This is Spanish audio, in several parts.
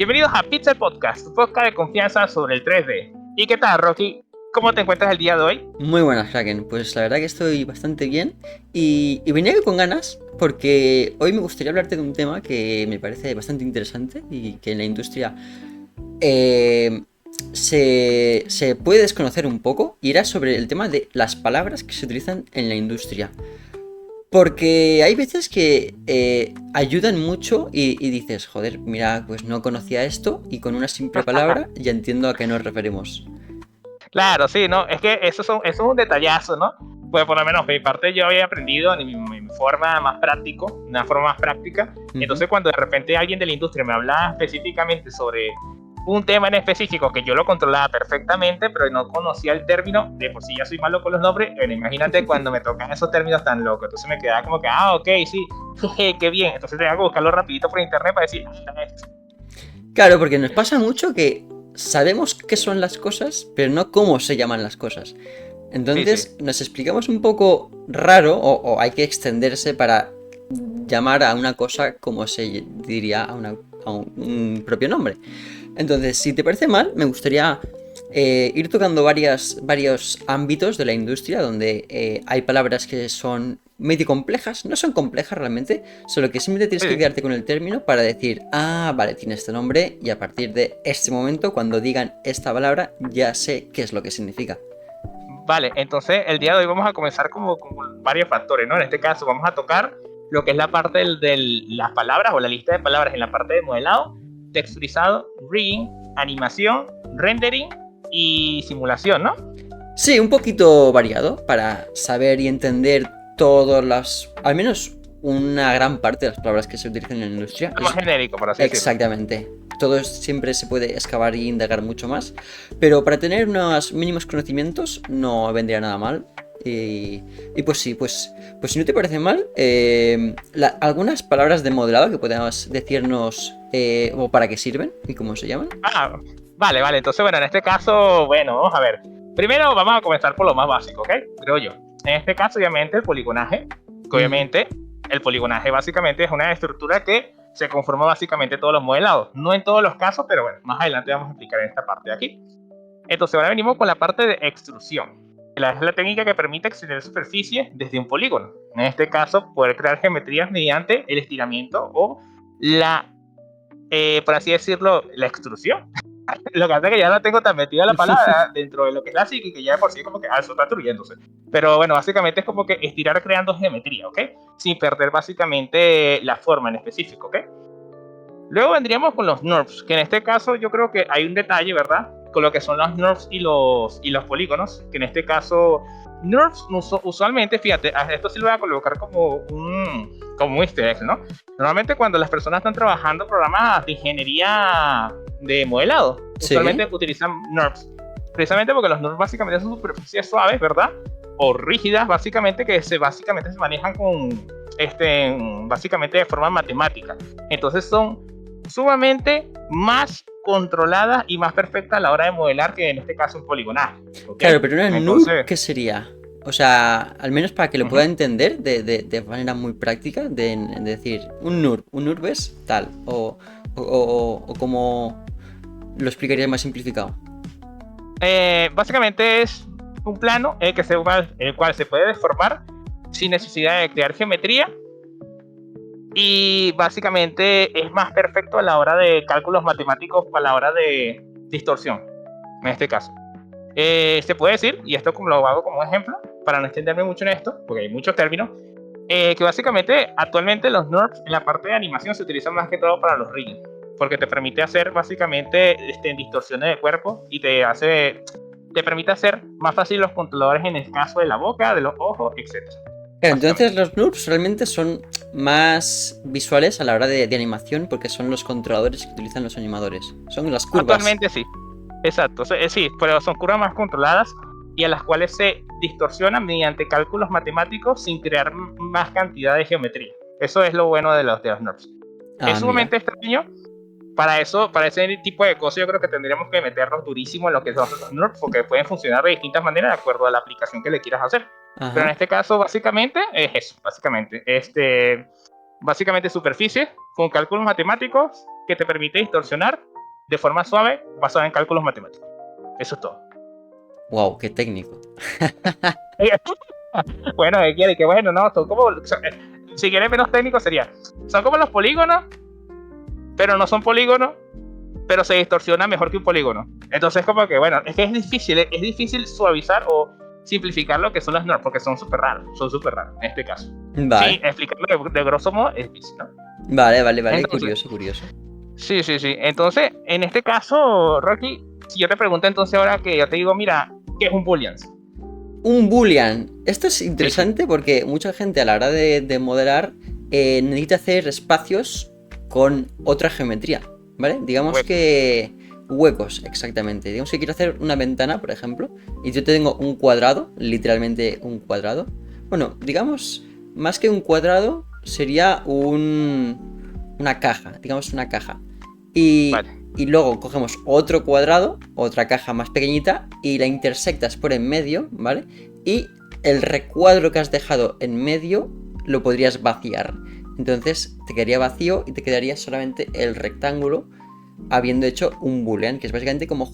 Bienvenidos a Pixel Podcast, tu podcast de confianza sobre el 3D. ¿Y qué tal, Rocky? ¿Cómo te encuentras el día de hoy? Muy buenas, Kraken. Pues la verdad que estoy bastante bien y venía con ganas porque hoy me gustaría hablarte de un tema que me parece bastante interesante y que en la industria eh, se puede desconocer un poco, y era sobre el tema de las palabras que se utilizan en la industria. Porque hay veces que ayudan mucho y dices, joder, mira, pues no conocía esto y con una simple palabra ya entiendo a qué nos referimos. Claro, sí, ¿no? Es que eso es un detallazo, ¿no? Pues por lo menos de mi parte yo había aprendido en mi forma más práctica, una forma más práctica. Ujú. Entonces cuando de repente alguien de la industria me hablaba específicamente sobre un tema en específico que yo lo controlaba perfectamente, pero no conocía el término, de por sí ya soy malo con los nombres, bueno, imagínate cuando me tocan esos términos tan locos. Entonces me quedaba como que, ok, sí, jeje, qué bien. Entonces tenía que buscarlo rapidito por internet para decir, esto. Claro, porque nos pasa mucho que sabemos qué son las cosas, pero no cómo se llaman las cosas. Sí, sí. Entonces nos explicamos un poco raro o hay que extenderse para llamar a una cosa como se diría a un propio nombre. Entonces, si te parece mal, me gustaría ir tocando varios ámbitos de la industria donde hay palabras que son medio complejas. No son complejas realmente, solo que simplemente tienes que Sí. quedarte con el término para decir, ah, vale, tiene este nombre, y a partir de este momento, cuando digan esta palabra, ya sé qué es lo que significa. Vale, entonces el día de hoy vamos a comenzar como con varios factores, ¿no? En este caso vamos a tocar lo que es la parte de las palabras o la lista de palabras en la parte de modelado, texturizado, rigging, animación, rendering y simulación, ¿no? Sí, un poquito variado para saber y entender todas al menos una gran parte de las palabras que se utilizan en la industria. Lo más genérico, por así decirlo. Exactamente. Todo siempre se puede excavar y indagar mucho más, pero para tener unos mínimos conocimientos no vendría nada mal. Y pues sí, pues si no te parece mal, algunas palabras de modelado que podamos decirnos o para qué sirven y cómo se llaman. Ah, vale. Entonces, bueno, en este caso, bueno, vamos a ver. Primero vamos a comenzar por lo más básico, ¿ok? Creo yo. En este caso, obviamente, el poligonaje. Que Ujú. obviamente, el poligonaje básicamente es una estructura que se conforma básicamente todos los modelados. No en todos los casos, pero bueno, más adelante vamos a explicar en esta parte de aquí. Entonces, ahora venimos con la parte de extrusión. Es la técnica que permite extender superficie desde un polígono. En este caso, poder crear geometrías mediante el estiramiento o por así decirlo, la extrusión. Lo que pasa es que ya no tengo tan metida la palabra dentro de lo que es la psique, que ya de por sí como que, eso está extruyéndose. Pero bueno, básicamente es como que estirar creando geometría, ¿ok? Sin perder básicamente la forma en específico, ¿ok? Luego vendríamos con los NURBS, que en este caso yo creo que hay un detalle, ¿verdad? Con lo que son los NURBS y los polígonos, que en este caso NURBS usualmente, fíjate, a esto sí lo voy a colocar como un easter egg, ¿no? Normalmente cuando las personas están trabajando programas de ingeniería de modelado, Sí. usualmente utilizan NURBS, precisamente porque los NURBS básicamente son superficies suaves, ¿verdad? O rígidas, básicamente, que básicamente se manejan básicamente de forma matemática. Entonces son sumamente más controlada y más perfecta a la hora de modelar que en este caso un poligonaje, ¿ok? Claro, pero una NURB, Entonces, ¿qué sería? O sea, al menos para que lo pueda uh-huh. entender de manera muy práctica, de decir, un NURB es tal, o como lo explicaría más simplificado. Básicamente es un plano el cual se puede deformar sin necesidad de crear geometría y básicamente es más perfecto a la hora de cálculos matemáticos, a la hora de distorsión, en este caso. Se puede decir, y esto como lo hago como ejemplo, para no extenderme mucho en esto, porque hay muchos términos, que básicamente actualmente los NURBS en la parte de animación se utilizan más que todo para los rigging, porque te permite hacer básicamente distorsiones de cuerpo y te permite hacer más fácil los controladores en el caso de la boca, de los ojos, etc. Claro, entonces Básicamente. los NURBs realmente son más visuales a la hora de animación porque son los controladores que utilizan los animadores. Son las curvas. Actualmente sí, exacto, sí, pero son curvas más controladas y a las cuales se distorsionan mediante cálculos matemáticos sin crear más cantidad de geometría. Eso es lo bueno de los NURBS. Es Ah, mira. sumamente extraño. Para ese tipo de cosas, yo creo que tendríamos que meternos durísimo en lo que son los NURBS, porque pueden funcionar de distintas maneras de acuerdo a la aplicación que le quieras hacer. Pero en Ajá. este caso, básicamente, es eso, básicamente. Básicamente superficie con cálculos matemáticos que te permite distorsionar de forma suave basada en cálculos matemáticos. Eso es todo. Wow, qué técnico. Bueno, ¿qué quiere? Que bueno, no, son como, si quieres menos técnico sería, son como los polígonos, pero no son polígonos, pero se distorsiona mejor que un polígono. Entonces como que, bueno, es que es difícil suavizar o simplificar lo que son las normas, porque son súper raros en este caso. Vale. Sí, explicarlo de grosso modo es difícil, ¿no? Vale, Entonces, curioso. sí. Entonces, en este caso, Rocky, si yo te pregunto entonces ahora que yo te digo, mira, ¿qué es un boolean? Un boolean. Esto es interesante Sí. porque mucha gente a la hora de modelar necesita hacer espacios con otra geometría, ¿vale? Digamos Huecos. que huecos, exactamente. Digamos que quiero hacer una ventana, por ejemplo, y yo tengo un cuadrado, literalmente un cuadrado. Bueno, digamos, más que un cuadrado, sería una caja, digamos una caja. Vale. Y luego cogemos otro cuadrado, otra caja más pequeñita, y la intersectas por en medio, ¿vale? Y el recuadro que has dejado en medio lo podrías vaciar. Entonces te quedaría vacío y te quedaría solamente el rectángulo, habiendo hecho un boolean, que es básicamente como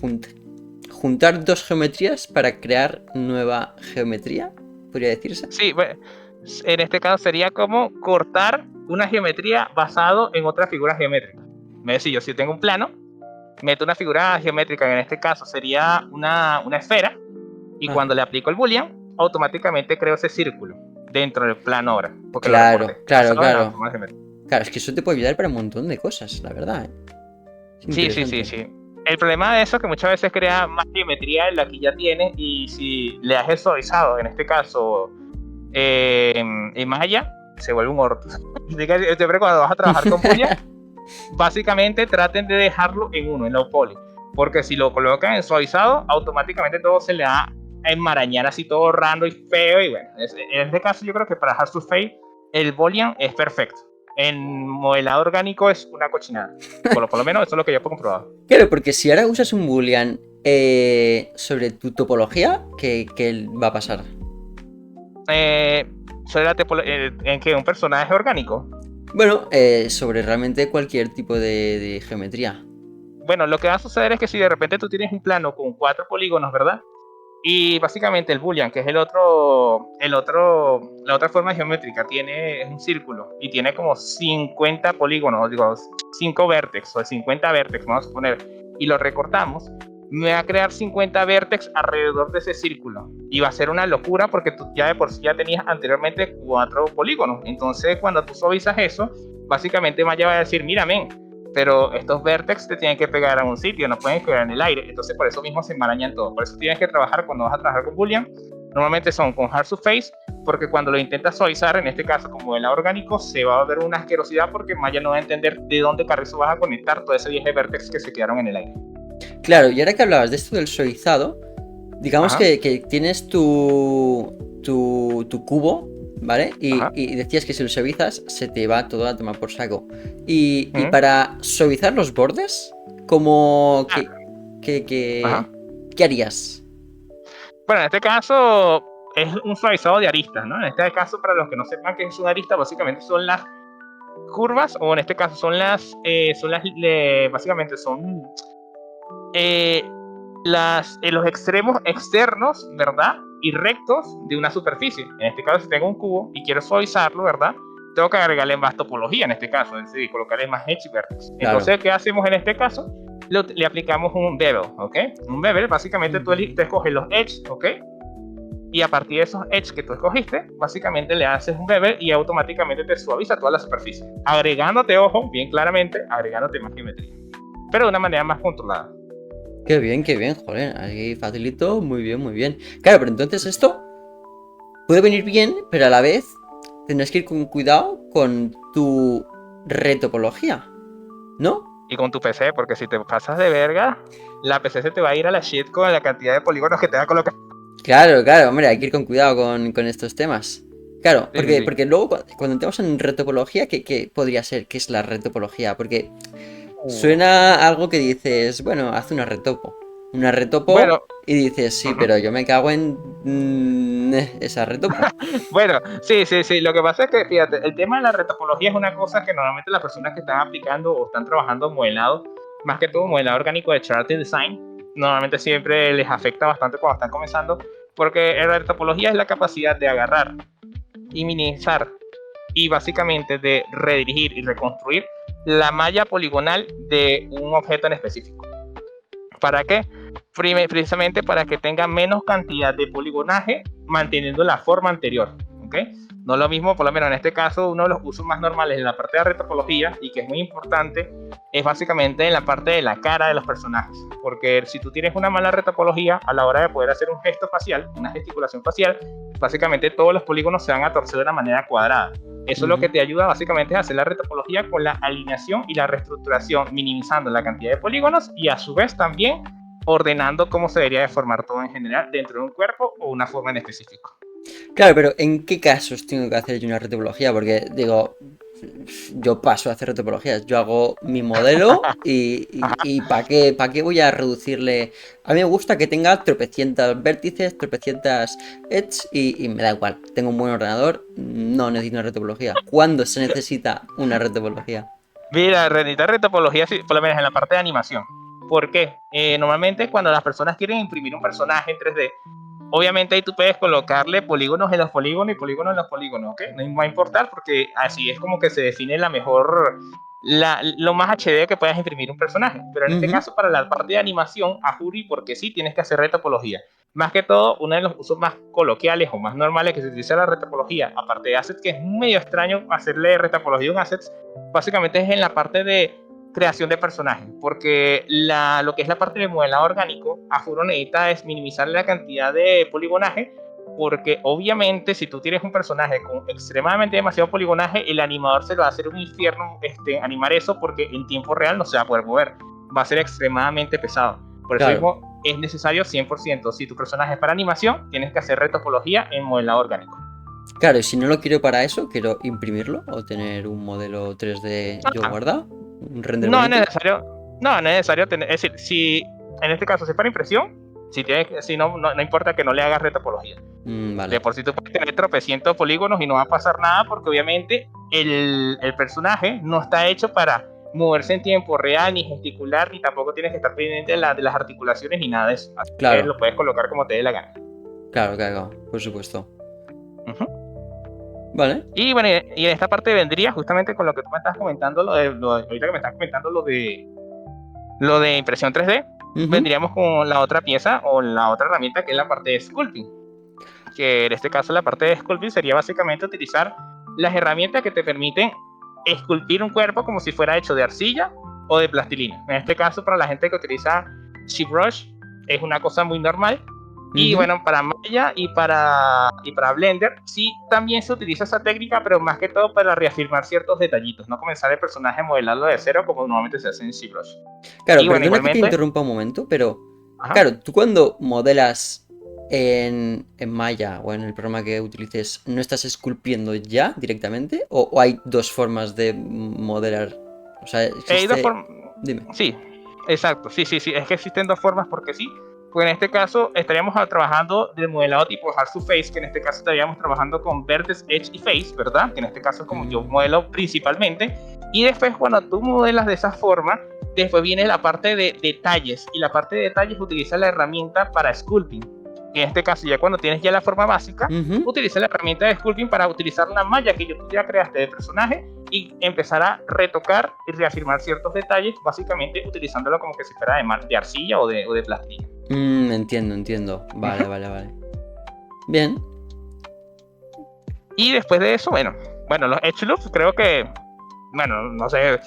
juntar dos geometrías para crear nueva geometría, podría decirse. Sí, bueno, en este caso sería como cortar una geometría basado en otra figura geométrica. Me decía, yo si tengo un plano, meto una figura geométrica, que en este caso sería una esfera, y Ah, cuando le aplico el boolean, automáticamente creo ese círculo dentro del plano ahora, porque lo recorté, claro. basado en la forma geométrica. Claro, es que eso te puede ayudar para un montón de cosas, la verdad, ¿eh? Es interesante. Sí. El problema de eso es que muchas veces crea más geometría de la que ya tiene, y si le has suavizado, en este caso, en Maya, se vuelve un orto. Así que siempre cuando vas a trabajar con Boolean, básicamente traten de dejarlo en uno, en low poly, porque si lo colocan en suavizado, automáticamente todo se le va a enmarañar así todo raro y feo, y bueno, en este caso yo creo que para Hard Surface el Boolean es perfecto. En modelado orgánico es una cochinada, por lo menos eso es lo que yo he comprobado. Claro, porque si ahora usas un boolean sobre tu topología, ¿qué va a pasar? Eh, en que un personaje orgánico. Bueno, sobre realmente cualquier tipo de geometría. Bueno, lo que va a suceder es que si de repente tú tienes un plano con 4 polígonos, ¿verdad? Y básicamente el boolean, que es la otra forma geométrica, es un círculo y tiene como 50 polígonos, digo, 5 vértices o 50 vértices, vamos a suponer, y lo recortamos, me va a crear 50 vértices alrededor de ese círculo. Y va a ser una locura porque tú ya de por sí ya tenías anteriormente 4 polígonos. Entonces, cuando tú suavizas eso, básicamente Maya va a decir, mira, men, pero estos vértices te tienen que pegar a un sitio, no pueden quedar en el aire. Entonces por eso mismo se enmarañan todo. Por eso tienes que trabajar, cuando vas a trabajar con Boolean, normalmente son con Hard Surface, porque cuando lo intentas suavizar, en este caso como el orgánico, se va a ver una asquerosidad porque Maya no va a entender de dónde carrizo vas a conectar todo ese 10 de vértices que se quedaron en el aire. Claro, y ahora que hablabas de esto del suavizado, digamos Ajá, que tienes tu cubo, ¿vale? ajá. Y decías que si lo suavizas se te va todo a tomar por saco. Y Mm. para suavizar los bordes, ¿cómo Ah, qué, qué- ajá. qué harías? Bueno, en este caso es un suavizado de aristas, ¿no? En este caso, para los que no sepan qué es una arista, básicamente son las curvas, o en este caso básicamente son eh, los extremos externos, ¿verdad? Y rectos de una superficie. En este caso, si tengo un cubo y quiero suavizarlo, ¿verdad? Tengo que agregarle más topología en este caso, es decir, colocarle más edge vertex. Claro. Entonces, ¿qué hacemos en este caso? Le aplicamos un bevel, ¿ok? Un bevel, básicamente tú escoges los edge, ¿ok? Y a partir de esos edge que tú escogiste, básicamente le haces un bevel y automáticamente te suaviza toda la superficie. Agregándote, ojo, bien claramente, agregándote más geometría. Pero de una manera más controlada. Qué bien, joder, ahí facilito, muy bien, muy bien. Claro, pero entonces esto puede venir bien, pero a la vez tendrás que ir con cuidado con tu retopología, ¿no? Y con tu PC, porque si te pasas de verga, la PC se te va a ir a la shit con la cantidad de polígonos que te va a colocar. Claro, hombre, hay que ir con cuidado con estos temas. Claro, Sí. porque luego cuando entramos en retopología, ¿qué podría ser? ¿Qué es la retopología? Porque suena algo que dices, bueno, haz una retopo. Una retopo Bueno, y dices, sí, uh-huh. pero yo me cago en esa retopo. Bueno, sí. Lo que pasa es que, fíjate, el tema de la retopología es una cosa que normalmente las personas que están aplicando o están trabajando modelado más que todo modelado orgánico de Chart Design, normalmente siempre les afecta bastante cuando están comenzando, porque la retopología es la capacidad de agarrar y minimizar y básicamente de redirigir y reconstruir la malla poligonal de un objeto en específico. ¿Para qué? Precisamente para que tenga menos cantidad de poligonaje manteniendo la forma anterior, ¿ok? No es lo mismo, por lo menos en este caso, uno de los usos más normales en la parte de la retopología y que es muy importante es básicamente en la parte de la cara de los personajes, porque si tú tienes una mala retopología a la hora de poder hacer un gesto facial, una gesticulación facial, básicamente todos los polígonos se van a torcer de una manera cuadrada. Eso lo que te ayuda básicamente es hacer la retopología con la alineación y la reestructuración, minimizando la cantidad de polígonos y a su vez también ordenando cómo se debería de formar todo en general dentro de un cuerpo o una forma en específico. Claro, pero ¿en qué casos tengo que hacer yo una retopología? Porque digo, yo paso a hacer retopologías, yo hago mi modelo y ¿para qué voy a reducirle? A mí me gusta que tenga tropecientas vértices, tropecientas edges y me da igual. Tengo un buen ordenador, no necesito una retopología. ¿Cuándo se necesita una retopología? Mira, necesitas retopología, por lo menos en la parte de animación. ¿Por qué? Normalmente cuando las personas quieren imprimir un personaje en 3D, obviamente ahí tú puedes colocarle polígonos en los polígonos y polígonos en los polígonos, ¿ok? No va a importar porque así es como que se define la mejor, lo más HD que puedas imprimir un personaje. Pero en este caso, para la parte de animación, a juro y porque sí, tienes que hacer retopología. Más que todo, uno de los usos más coloquiales o más normales que se utiliza la retopología, aparte de assets, que es medio extraño hacerle retopología a un assets, básicamente es en la parte de creación de personajes, porque lo que es la parte de modelado orgánico, a juro necesita es minimizar la cantidad de poligonaje, porque obviamente si tú tienes un personaje con extremadamente demasiado poligonaje, el animador se lo va a hacer un infierno animar eso, porque en tiempo real no se va a poder mover, va a ser extremadamente pesado. Por eso mismo es necesario 100%, si tu personaje es para animación, tienes que hacer retopología en modelado orgánico. Claro, y si no lo quiero para eso, quiero imprimirlo o tener un modelo 3D yo guardado, un render No es bonito. necesario, no es necesario tener, es decir, si en este caso si es para impresión, si no importa que no le hagas retopología. Vale. De por sí tú puedes tener tropecientos polígonos y no va a pasar nada porque obviamente el personaje no está hecho para moverse en tiempo real, ni gesticular, ni tampoco tienes que estar pendiente de las articulaciones ni nada de eso. Así que lo puedes colocar como te dé la gana. Claro, por supuesto. Vale. Y bueno, y en esta parte vendría justamente con lo que tú me estás comentando, ahorita que me estás comentando lo de impresión 3D, vendríamos con la otra pieza o la otra herramienta que es la parte de sculpting. Que en este caso la parte de sculpting sería básicamente utilizar las herramientas que te permiten esculpir un cuerpo como si fuera hecho de arcilla o de plastilina. En este caso, para la gente que utiliza ZBrush, es una cosa muy normal. Y bueno, para Maya y para Blender, sí también se utiliza esa técnica, pero más que todo para reafirmar ciertos detallitos, no comenzar el personaje a modelarlo de cero como normalmente se hace en ZBrush. Claro, y bueno, perdona que te interrumpa un momento, pero claro, tú cuando modelas en Maya o en el programa que utilices, ¿no estás esculpiendo ya directamente? ¿O hay dos formas de modelar? O sea, hay dos formas. Dime. Sí, exacto, sí, es que existen dos formas porque sí. Pues en este caso estaríamos trabajando del modelado tipo Hard to Face, que en este caso estaríamos trabajando con Vertex, Edge y Face, ¿verdad? Que en este caso es como yo modelo principalmente. Y después cuando tú modelas de esa forma, después viene la parte de detalles. Y la parte de detalles utiliza la herramienta para sculpting. Que en este caso ya cuando tienes ya la forma básica, utiliza la herramienta de sculpting para utilizar la malla que tú ya creaste de personaje y empezar a retocar y reafirmar ciertos detalles, básicamente utilizándolo como que si fuera de arcilla o de plastilina. Entiendo. Vale. Bien. Y después de eso, bueno, los edge loops creo que, no sé,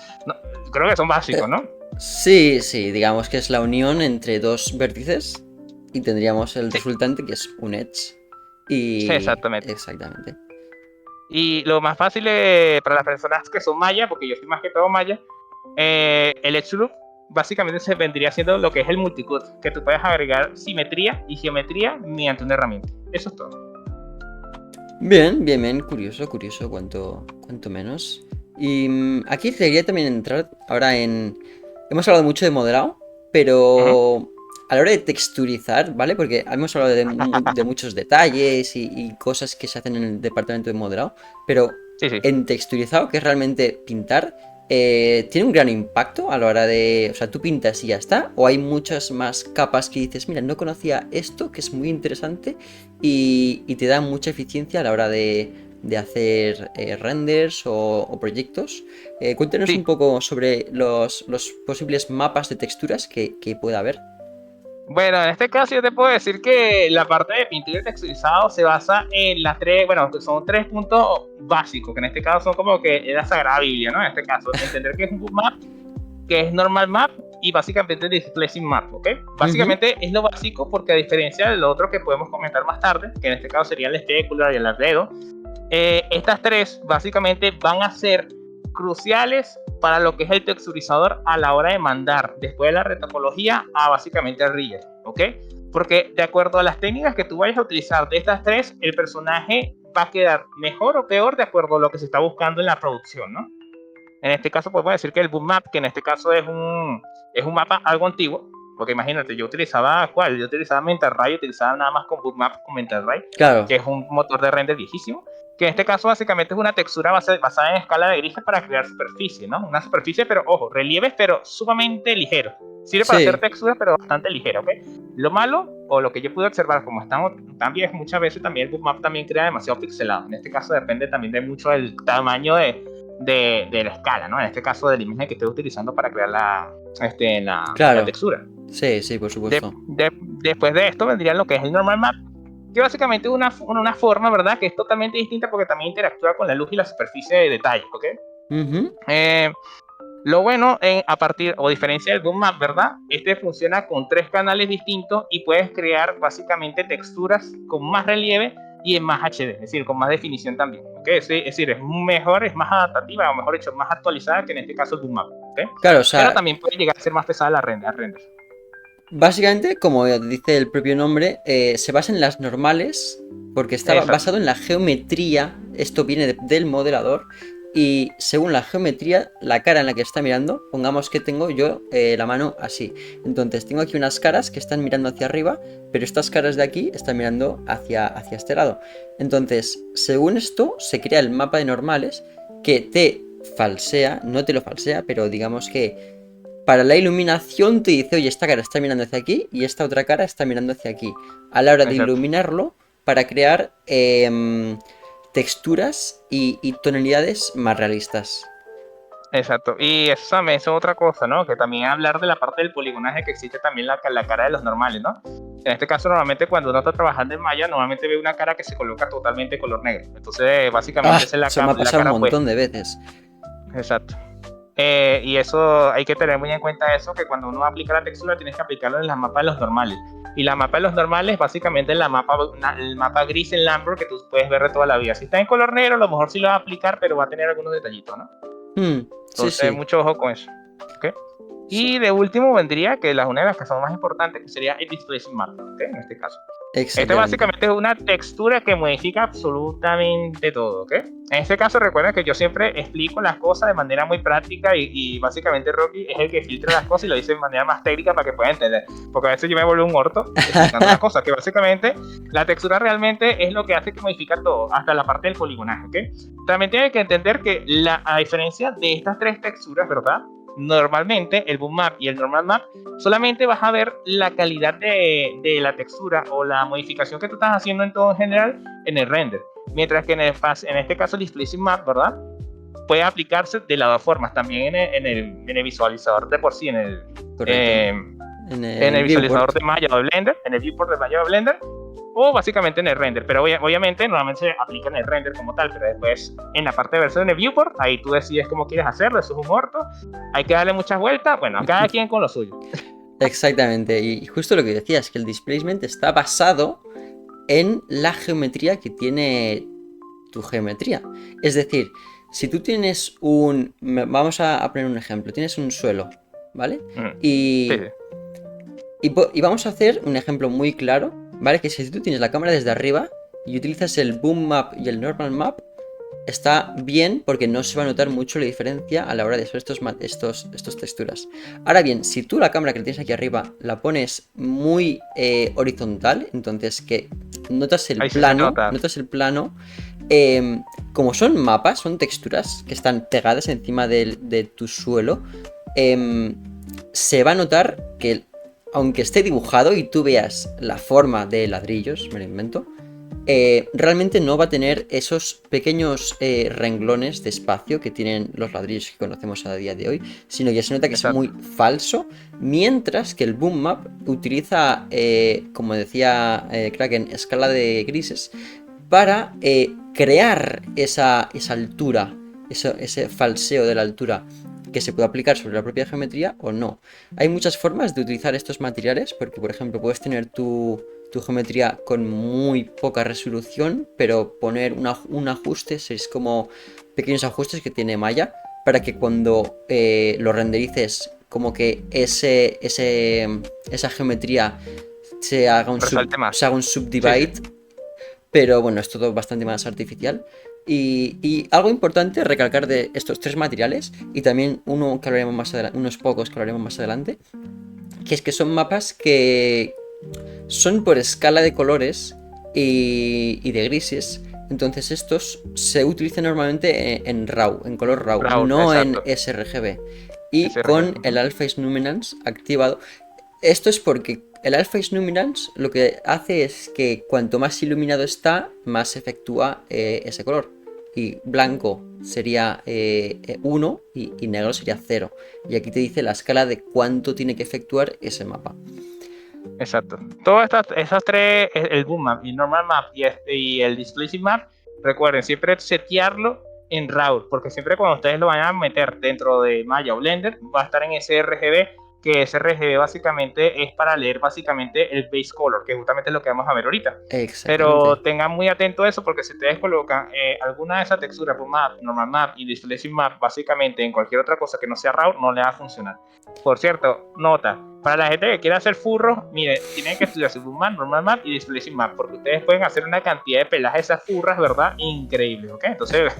creo que son básicos, ¿no? Sí, digamos que es la unión entre dos vértices y tendríamos el resultante que es un edge. Sí, exactamente. Exactamente. Y lo más fácil para las personas que son maya, porque yo soy más que todo maya, el edge loop básicamente se vendría siendo lo que es el multicut, que tú puedes agregar simetría y geometría mediante una herramienta. Eso es todo. Bien, curioso, cuanto menos. Y aquí quería también entrar ahora en... Hemos hablado mucho de modelado, pero a la hora de texturizar, ¿vale? Porque hemos hablado de muchos detalles y cosas que se hacen en el departamento de modelado, pero en texturizado, que es realmente pintar, ¿tiene un gran impacto a la hora de... O sea, tú pintas y ya está? ¿O hay muchas más capas que dices, mira, no conocía esto, que es muy interesante y te da mucha eficiencia a la hora de hacer renders o proyectos? Cuéntanos un Sí. poco sobre los posibles mapas de texturas que pueda haber. Bueno, en este caso yo te puedo decir que la parte de pintura y texturizado se basa en las tres, bueno, que son 3 puntos básicos, que en este caso son como que es la Sagrada Biblia, ¿no? En este caso, entender que es un bootmap, que es normal map y básicamente displacing map, ¿ok? Ujú. Básicamente es lo básico porque a diferencia de lo otro que podemos comentar más tarde, que en este caso sería el specular y el albedo, estas tres básicamente van a ser cruciales para lo que es el texturizador a la hora de mandar después de la retopología a básicamente el rigger, ¿ok? Porque de acuerdo a las técnicas que tú vayas a utilizar de estas tres, el personaje va a quedar mejor o peor de acuerdo a lo que se está buscando en la producción, ¿no? En este caso podemos decir que el bootmap, que en este caso es un mapa algo antiguo, porque imagínate, yo utilizaba, ¿cuál? Yo utilizaba Mentalray, utilizaba nada más con bootmap con Mentalray, Claro, que es un motor de render viejísimo, que en este caso básicamente es una textura basada en escala de grises para crear superficie, ¿no? Una superficie, pero ojo, relieves, pero sumamente ligeros. Sirve para hacer sí. texturas, pero bastante ligera, ¿ok? Lo malo, o lo que yo pude observar, como estamos tan viejos, muchas veces también el bootmap también crea demasiado pixelado. En este caso depende también de mucho del tamaño de la escala, ¿no? En este caso de la imagen que estoy utilizando para crear la Claro. textura. Sí, sí, por supuesto. Después de esto vendría lo que es el normal map, que básicamente es una forma, ¿verdad? Que es totalmente distinta porque también interactúa con la luz y la superficie de detalle, ¿ok? Ujú. Eh, lo bueno, a partir o diferencia del boom map, ¿verdad? Este funciona con 3 canales distintos y puedes crear básicamente texturas con más relieve y en más HD, es decir, con más definición también, ¿ok? Es decir, es mejor, es más adaptativa, o mejor dicho, más actualizada que en este caso el boom map, ¿ok? Claro, o Pero sea, también puede llegar a ser más pesada la render. básicamente, como dice el propio nombre, se basa en las normales porque está Exacto, basado en la geometría. Esto viene del modelador. Y según la geometría, la cara en la que está mirando, pongamos que tengo yo la mano así. Entonces tengo aquí unas caras que están mirando hacia arriba, pero estas caras de aquí están mirando hacia este lado. Entonces, según esto, se crea el mapa de normales que te falsea, no te lo falsea, pero digamos que para la iluminación te dice, oye, esta cara está mirando hacia aquí y esta otra cara está mirando hacia aquí. A la hora de exacto. iluminarlo, para crear texturas y tonalidades más realistas. Exacto, y eso también es otra cosa, ¿no? Que también hablar de la parte del poligonaje que existe también la cara de los normales, ¿no? En este caso, normalmente cuando uno está trabajando en Maya, normalmente ve una cara que se coloca totalmente color negro. Entonces, Ah, básicamente esa es eso me ha la pasado un cara montón opuesta. de veces. Exacto. Y eso hay que tener muy en cuenta eso, que cuando uno aplica la textura tienes que aplicarlo en la mapa de los normales. Y la mapa de los normales básicamente es el mapa gris en Lambert que tú puedes ver de toda la vida. Si está en color negro, a lo mejor sí lo va a aplicar, pero va a tener algunos detallitos, ¿no? Sí, Entonces, sí. mucho ojo con eso. ¿Okay? So- Y de último vendría que una de las que son más importantes, que sería el displacement map, ¿okay? En este caso. Este exactamente. básicamente es una textura que modifica absolutamente todo, ¿ok? En este caso recuerden que yo siempre explico las cosas de manera muy práctica y básicamente Rocky es el que filtra las cosas y lo dice de manera más técnica para que puedan entender. Porque a veces yo me vuelvo un orto explicando las cosas, que básicamente la textura realmente es lo que hace que modifica todo, hasta la parte del poligonaje, ¿ok? También tienen que entender que a diferencia de estas tres texturas, ¿verdad? Normalmente el boom map y el normal map solamente vas a ver la calidad de la textura o la modificación que tú estás haciendo en todo en general en el render. Mientras que en este caso el displacement map, ¿verdad? Puede aplicarse de las dos formas, también en el visualizador de por sí, Correcto. eh, En en el el visualizador viewport. de Maya o de Blender, en el viewport de Maya o Blender, o básicamente en el render. Pero obviamente normalmente se aplica en el render como tal, pero después en la parte de versión en el viewport, ahí tú decides cómo quieres hacerlo, eso es un orto, hay que darle muchas vueltas, bueno, a cada quien con lo suyo. Exactamente. Y justo lo que decías, que el displacement está basado en la geometría que tiene tu geometría. Es decir, si tú tienes Vamos a poner un ejemplo. Tienes un suelo, ¿vale? Sí, Y, sí. y vamos a hacer un ejemplo muy claro, ¿vale? Que si tú tienes la cámara desde arriba y utilizas el boom map y el normal map, está bien porque no se va a notar mucho la diferencia a la hora de hacer estos texturas. Ahora bien, si tú la cámara que tienes aquí arriba la pones muy horizontal, entonces que Ahí sí se nota. notas el plano, eh, como son mapas, son texturas que están pegadas encima de tu suelo, se va a notar que, aunque esté dibujado y tú veas la forma de ladrillos, me lo invento, realmente no va a tener esos pequeños renglones de espacio que tienen los ladrillos que conocemos a día de hoy, sino que se nota que es muy falso, mientras que el Boom Map utiliza, como decía Kraken, escala de grises para crear esa altura, ese falseo de la altura que se puede aplicar sobre la propia geometría o no. Hay muchas formas de utilizar estos materiales, porque por ejemplo puedes tener tu geometría con muy poca resolución, pero poner un ajuste, es como pequeños ajustes que tiene Maya, para que cuando lo renderices, como que esa geometría se haga un subdivide, sí. Pero bueno, es todo bastante más artificial. Y algo importante recalcar de estos tres materiales, y también uno que hablaremos más adelante, unos pocos que hablaremos más adelante, que es que son mapas que son por escala de colores y de grises. Entonces estos se utilizan normalmente en RAW, en color RAW, no exacto. En sRGB. Y sRGB, con el Alpha is Luminance activado. Esto es porque el Alpha is Luminance lo que hace es que cuanto más iluminado está, más efectúa ese color. Y blanco sería 1 y negro sería 0. Y aquí te dice la escala de cuánto tiene que efectuar ese mapa. Exacto. Todas esas tres, el Boom Map, el Normal Map y el Displacing Map, recuerden siempre setearlo en RAW, porque siempre cuando ustedes lo vayan a meter dentro de Maya o Blender, va a estar en ese RGB, que ese RGB básicamente es para leer básicamente el base color, que justamente es lo que vamos a ver ahorita. Pero tengan muy atento a eso, porque si ustedes colocan alguna de esas texturas, Boom Map, Normal Map y Displacing Map, básicamente en cualquier otra cosa que no sea RAW, no le va a funcionar. Por cierto, nota, para la gente que quiera hacer furros, miren, tienen que estudiar Boom Map, Normal Map y Displacing Map, porque ustedes pueden hacer una cantidad de pelajes de esas furras, ¿verdad? Increíble, ¿ok? Entonces...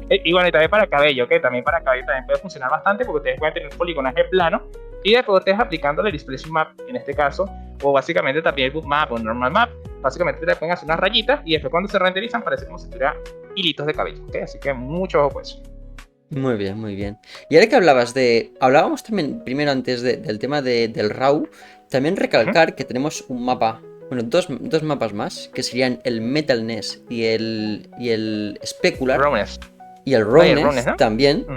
Y bueno, y también para cabello, ¿ok? También para cabello también puede funcionar bastante, porque ustedes pueden tener un poligonaje plano y después ustedes aplicando el Displacing Map, en este caso, o básicamente también el Boom Map o Normal Map, básicamente le pueden hacer unas rayitas y después cuando se renderizan parece como si tuviera hilitos de cabello, ¿ok? Así que mucho ojo pues. Muy bien, muy bien. Y ahora que hablábamos también primero antes del tema del RAW, también recalcar que tenemos un mapa, bueno, dos mapas más, que serían el Metalness y el Specular. Roughness. Y el Roughness, ¿no? También,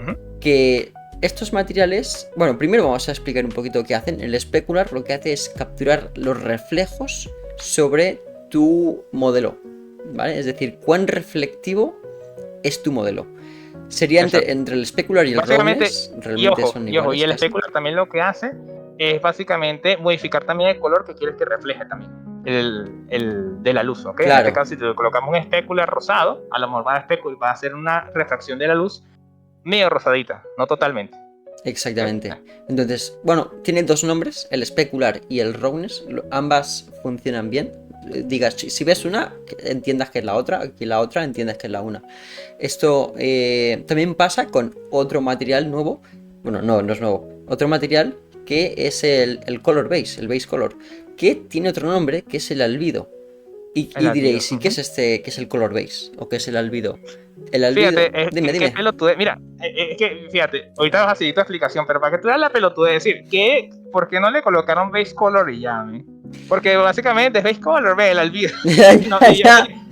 que estos materiales, bueno, primero vamos a explicar un poquito qué hacen. El Specular lo que hace es capturar los reflejos sobre tu modelo, ¿vale? Es decir, cuán reflectivo es tu modelo. Sería entre el Specular y el Roughness, realmente son iguales. Y el Specular también lo que hace es básicamente modificar también el color que quieres que refleje también el de la luz, ¿ok? Claro. En este caso, si te colocamos un Specular rosado, a lo mejor va a hacer una refracción de la luz medio rosadita, no totalmente. Exactamente. Entonces, bueno, tiene dos nombres, el Specular y el Roughness, ambas funcionan bien. Digas, si ves una, entiendas que es la otra, aquí la otra, entiendas que es la una. Esto también pasa con otro material nuevo, bueno, no es nuevo, otro material que es el Color Base, el Base Color, que tiene otro nombre, que es el albedo. Y diréis, ¿y qué es qué es el Color Base? ¿O qué es el albedo? El albedo, fíjate, dime. Mira, es que fíjate, ahorita vas a seguir tu explicación, pero para que tú veas la pelotude, decir, ¿por qué no le colocaron Base Color y ya? Porque básicamente es Base Color, ve, el albedo. No,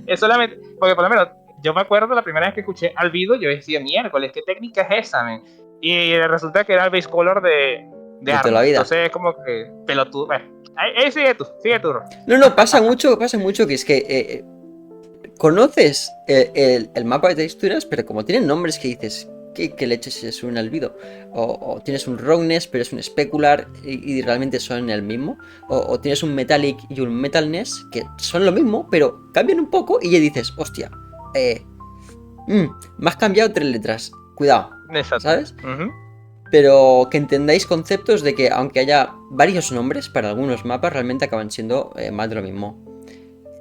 es solamente, porque por lo menos yo me acuerdo la primera vez que escuché albedo, yo decía, miércoles, ¿qué técnica es esa, man? Y resulta que era el Base Color de toda la vida. Entonces es como que pelotudo. Bueno, ahí sigue tú. No, pasa mucho que es que conoces el mapa de texturas, pero como tienen nombres que dices, ¿qué leches es un albedo? O tienes un Roughness, pero es un Specular y realmente son el mismo. O tienes un Metallic y un Metalness, que son lo mismo, pero cambian un poco y ya dices, hostia, me has cambiado 3 letras, cuidado. Exacto. ¿Sabes? Pero que entendáis conceptos de que aunque haya varios nombres para algunos mapas, realmente acaban siendo más de lo mismo.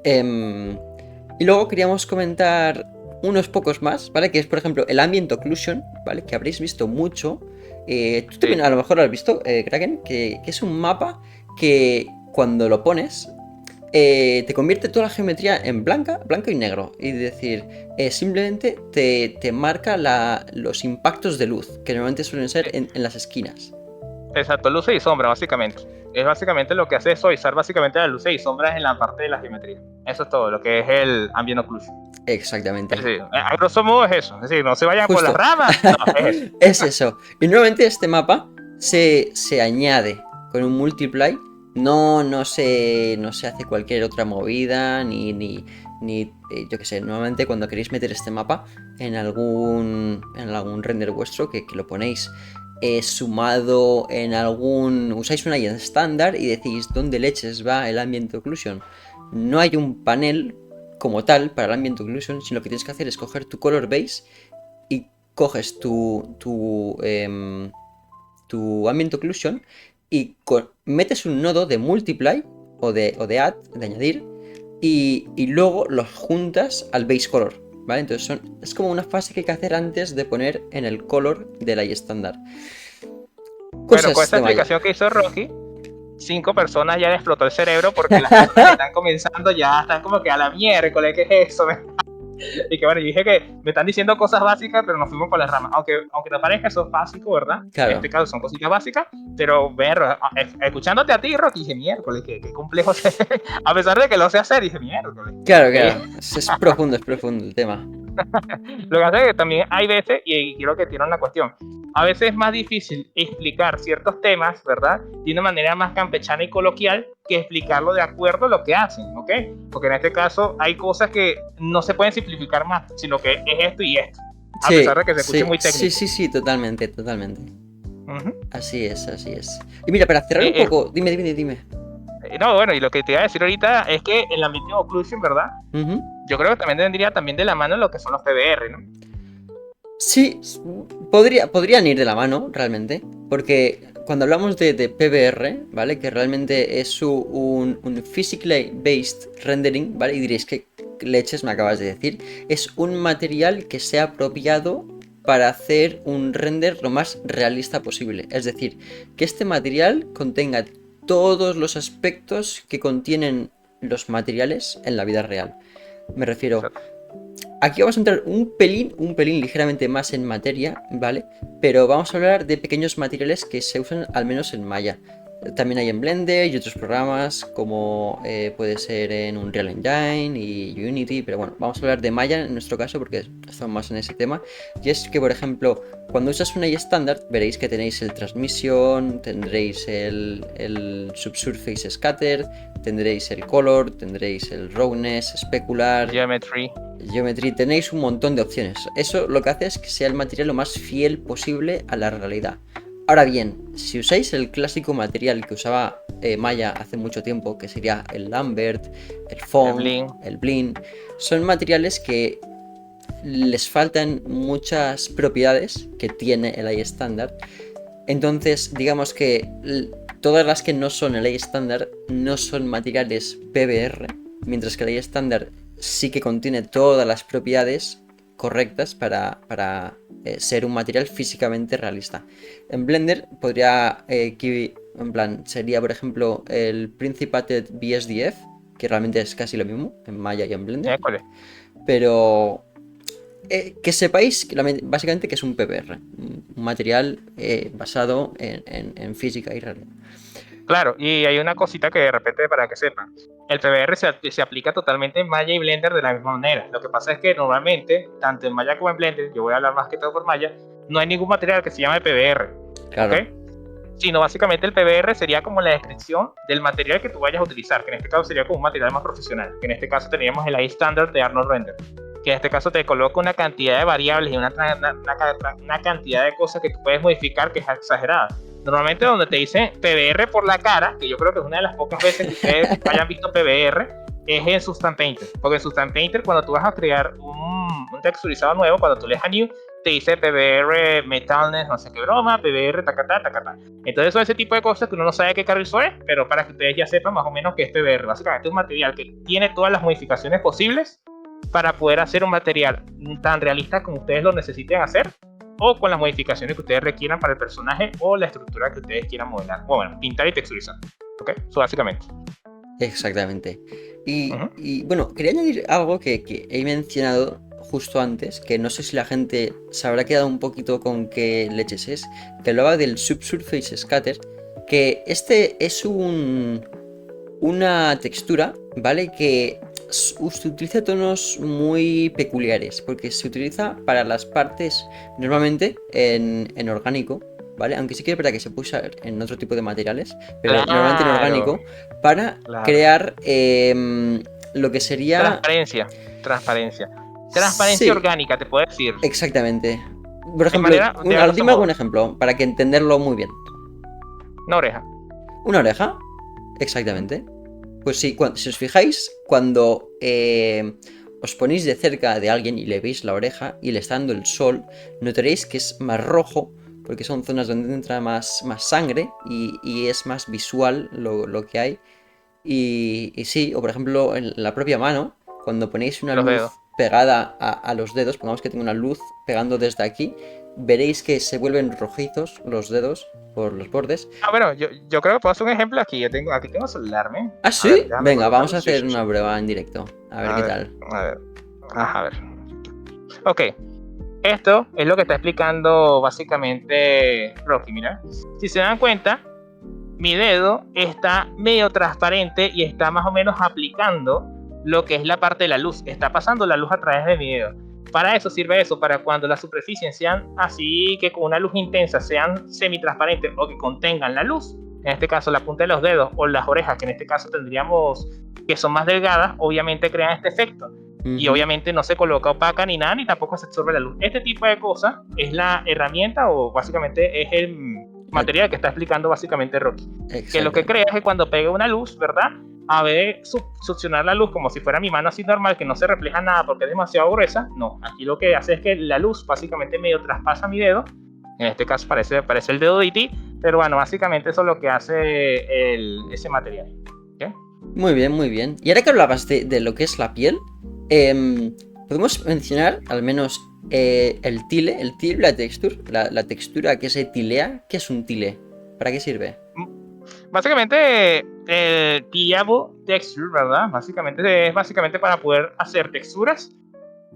Y luego queríamos comentar unos pocos más, ¿vale? Que es, por ejemplo, el Ambient Occlusion, ¿vale? Que habréis visto mucho. Tú también a lo mejor lo has visto, Kraken, que es un mapa que cuando lo pones te convierte toda la geometría en blanco y negro. Y decir, simplemente te marca los impactos de luz, que normalmente suelen ser en las esquinas. Exacto, luces y sombras, básicamente. Es básicamente lo que hace es suavizar básicamente las luces y sombras en la parte de la geometría. Eso es todo, lo que es el ambient occlusion. Exactamente. Es decir, a grosso modo es eso. Es decir, no se vayan por las Justo. ramas. No, es eso. Es eso. Y nuevamente este mapa se añade con un multiply. No se hace cualquier otra movida, ni yo qué sé. Normalmente cuando queréis meter este mapa en algún render vuestro, que lo ponéis sumado en algún... Usáis una guía estándar y decís dónde leches va el ambient occlusion. No hay un panel como tal para el ambient occlusion, sino lo que tienes que hacer es coger tu color base y coges tu ambient occlusion y metes un nodo de multiply o de add, de añadir, y luego los juntas al base color, ¿vale? Entonces es como una fase que hay que hacer antes de poner en el color de la estándar. Bueno, con esta explicación que hizo Rocky, 5 personas ya le explotó el cerebro porque las cosas que están comenzando ya están como que a la miércoles, ¿qué es eso? Y que bueno, yo dije que me están diciendo cosas básicas, pero nos fuimos por las ramas. Aunque te parezca eso es básico, ¿verdad? Claro. En este caso son cositas básicas, pero ver, escuchándote a ti, Rocky, dije miércoles, qué complejo es. A pesar de que lo sé hacer, dije miércoles. Claro. Es profundo el tema. Lo que hace es que también hay veces, y quiero que tiene una cuestión, a veces es más difícil explicar ciertos temas, ¿verdad? De una manera más campechana y coloquial que explicarlo de acuerdo a lo que hacen, ¿ok? Porque en este caso hay cosas que no se pueden simplificar más, sino que es esto y esto. A pesar de que se escuche muy técnico. Sí, totalmente. Así es. Y mira, para cerrar un poco, dime. No, bueno, y lo que te iba a decir ahorita es que en la ambient occlusion, ¿verdad? Yo creo que también tendría de la mano lo que son los PBR, ¿no? Sí, podrían ir de la mano, realmente. Porque cuando hablamos de PBR, ¿vale? Que realmente es un physically based rendering, ¿vale? Y diréis, ¿qué leches me acabas de decir? Es un material que se ha apropiado para hacer un render lo más realista posible. Es decir, que este material contenga todos los aspectos que contienen los materiales en la vida real. Me refiero... Exacto. Aquí vamos a entrar un pelín ligeramente más en materia, ¿vale? Pero vamos a hablar de pequeños materiales que se usan al menos en Maya. También hay en Blender y otros programas como puede ser en Unreal Engine y Unity, pero bueno, vamos a hablar de Maya en nuestro caso porque estamos más en ese tema. Y es que, por ejemplo, cuando usas una estándar veréis que tenéis el Transmission, tendréis el Subsurface Scatter, tendréis el Color, tendréis el Roughness, Specular, Geometry, tenéis un montón de opciones. Eso lo que hace es que sea el material lo más fiel posible a la realidad. Ahora bien, si usáis el clásico material que usaba Maya hace mucho tiempo, que sería el Lambert, el Foam, el Bling, son materiales que les faltan muchas propiedades que tiene el iStandard. Entonces, digamos que todas las que no son el iStandard no son materiales PBR, mientras que el iStandard sí que contiene todas las propiedades correctas para ser un material físicamente realista. En Blender podría, sería por ejemplo el Principated BSDF, que realmente es casi lo mismo en Maya y en Blender. Pero que sepáis básicamente que es un PBR, un material basado en física y realidad. Claro, y hay una cosita que de repente para que sepan, el PBR se aplica totalmente en Maya y Blender de la misma manera. Lo que pasa es que normalmente, tanto en Maya como en Blender, yo voy a hablar más que todo por Maya, no hay ningún material que se llame PBR, claro. ¿okay? Sino básicamente el PBR sería como la descripción del material que tú vayas a utilizar, que en este caso sería como un material más profesional, que en este caso teníamos el iStandard de Arnold Render, que en este caso te coloca una cantidad de variables y una cantidad de cosas que tú puedes modificar que es exagerada. Normalmente donde te dicen PBR por la cara, que yo creo que es una de las pocas veces que ustedes hayan visto PBR, es en Substance Painter. Porque en Substance Painter cuando tú vas a crear un texturizado nuevo, cuando tú lees a New, te dice PBR Metalness, no sé qué broma, PBR tacatá. Entonces son ese tipo de cosas que uno no sabe qué carrizo es, pero para que ustedes ya sepan más o menos qué es PBR. Básicamente es un material que tiene todas las modificaciones posibles para poder hacer un material tan realista como ustedes lo necesiten hacer, o con las modificaciones que ustedes requieran para el personaje o la estructura que ustedes quieran modelar, o bueno, pintar y texturizar. ¿Ok? Eso básicamente. Exactamente. Ujú. Y, bueno, quería añadir algo que he mencionado justo antes, que no sé si la gente se habrá quedado un poquito con qué leches es, que hablaba del Subsurface Scatter, que este es una textura, ¿vale? Que utiliza tonos muy peculiares, porque se utiliza para las partes normalmente en orgánico, ¿vale? Aunque sí que es verdad que se puede usar en otro tipo de materiales, pero normalmente en Claro, orgánico, para claro. crear lo que sería... Transparencia, transparencia. Transparencia Sí, orgánica, te puedo decir. exactamente. Por De ejemplo, manera, de grosso dime algún modo, ejemplo para que entenderlo muy bien. una oreja. ¿Una oreja? Ujú. Exactamente. Pues sí, si os fijáis, cuando os ponéis de cerca de alguien y le veis la oreja y le está dando el sol, notaréis que es más rojo, porque son zonas donde entra más sangre y es más visual lo que hay. Y sí, o por ejemplo, en la propia mano, cuando ponéis una Los dedos. luz pegada a los dedos, pongamos que tengo una luz pegando desde aquí, veréis que se vuelven rojizos los dedos por los bordes. Ah, bueno, yo creo que puedo hacer un ejemplo aquí. Aquí tengo celular, ¿me? ¿Ah, A ver, sí? déjame Venga, vamos colocarlo. a Sí, hacer sí, sí. una prueba en directo. A ver A qué ver, tal. a ver. Ajá, a ver. Ok, esto es lo que está explicando básicamente Rocky, mira. Si se dan cuenta, mi dedo está medio transparente y está más o menos aplicando lo que es la parte de la luz. Está pasando la luz a través de mi dedo. Para eso sirve eso, para cuando las superficies sean así, que con una luz intensa sean semitransparentes o que contengan la luz. En este caso, la punta de los dedos o las orejas, que en este caso tendríamos que son más delgadas, obviamente crean este efecto. Y Ujú. obviamente no se coloca opaca ni nada, ni tampoco se absorbe la luz. Este tipo de cosas es la herramienta o básicamente es el El- material que está explicando básicamente Rocky. Que lo que Exactamente. crea es que cuando pegue una luz, ¿verdad? A ver, succionar la luz como si fuera mi mano así normal, que no se refleja nada porque es demasiado gruesa. No, aquí lo que hace es que la luz básicamente medio traspasa mi dedo. En este caso parece el dedo de E.T., pero bueno, básicamente eso es lo que hace ese material. ¿Okay? Muy bien, muy bien. Y ahora que hablabas de lo que es la piel, podemos mencionar al menos el tile, la textura, la textura que se tilea. ¿Qué es un tile? ¿Para qué sirve? Básicamente, el Tiable Texture, ¿verdad? Básicamente es básicamente para poder hacer texturas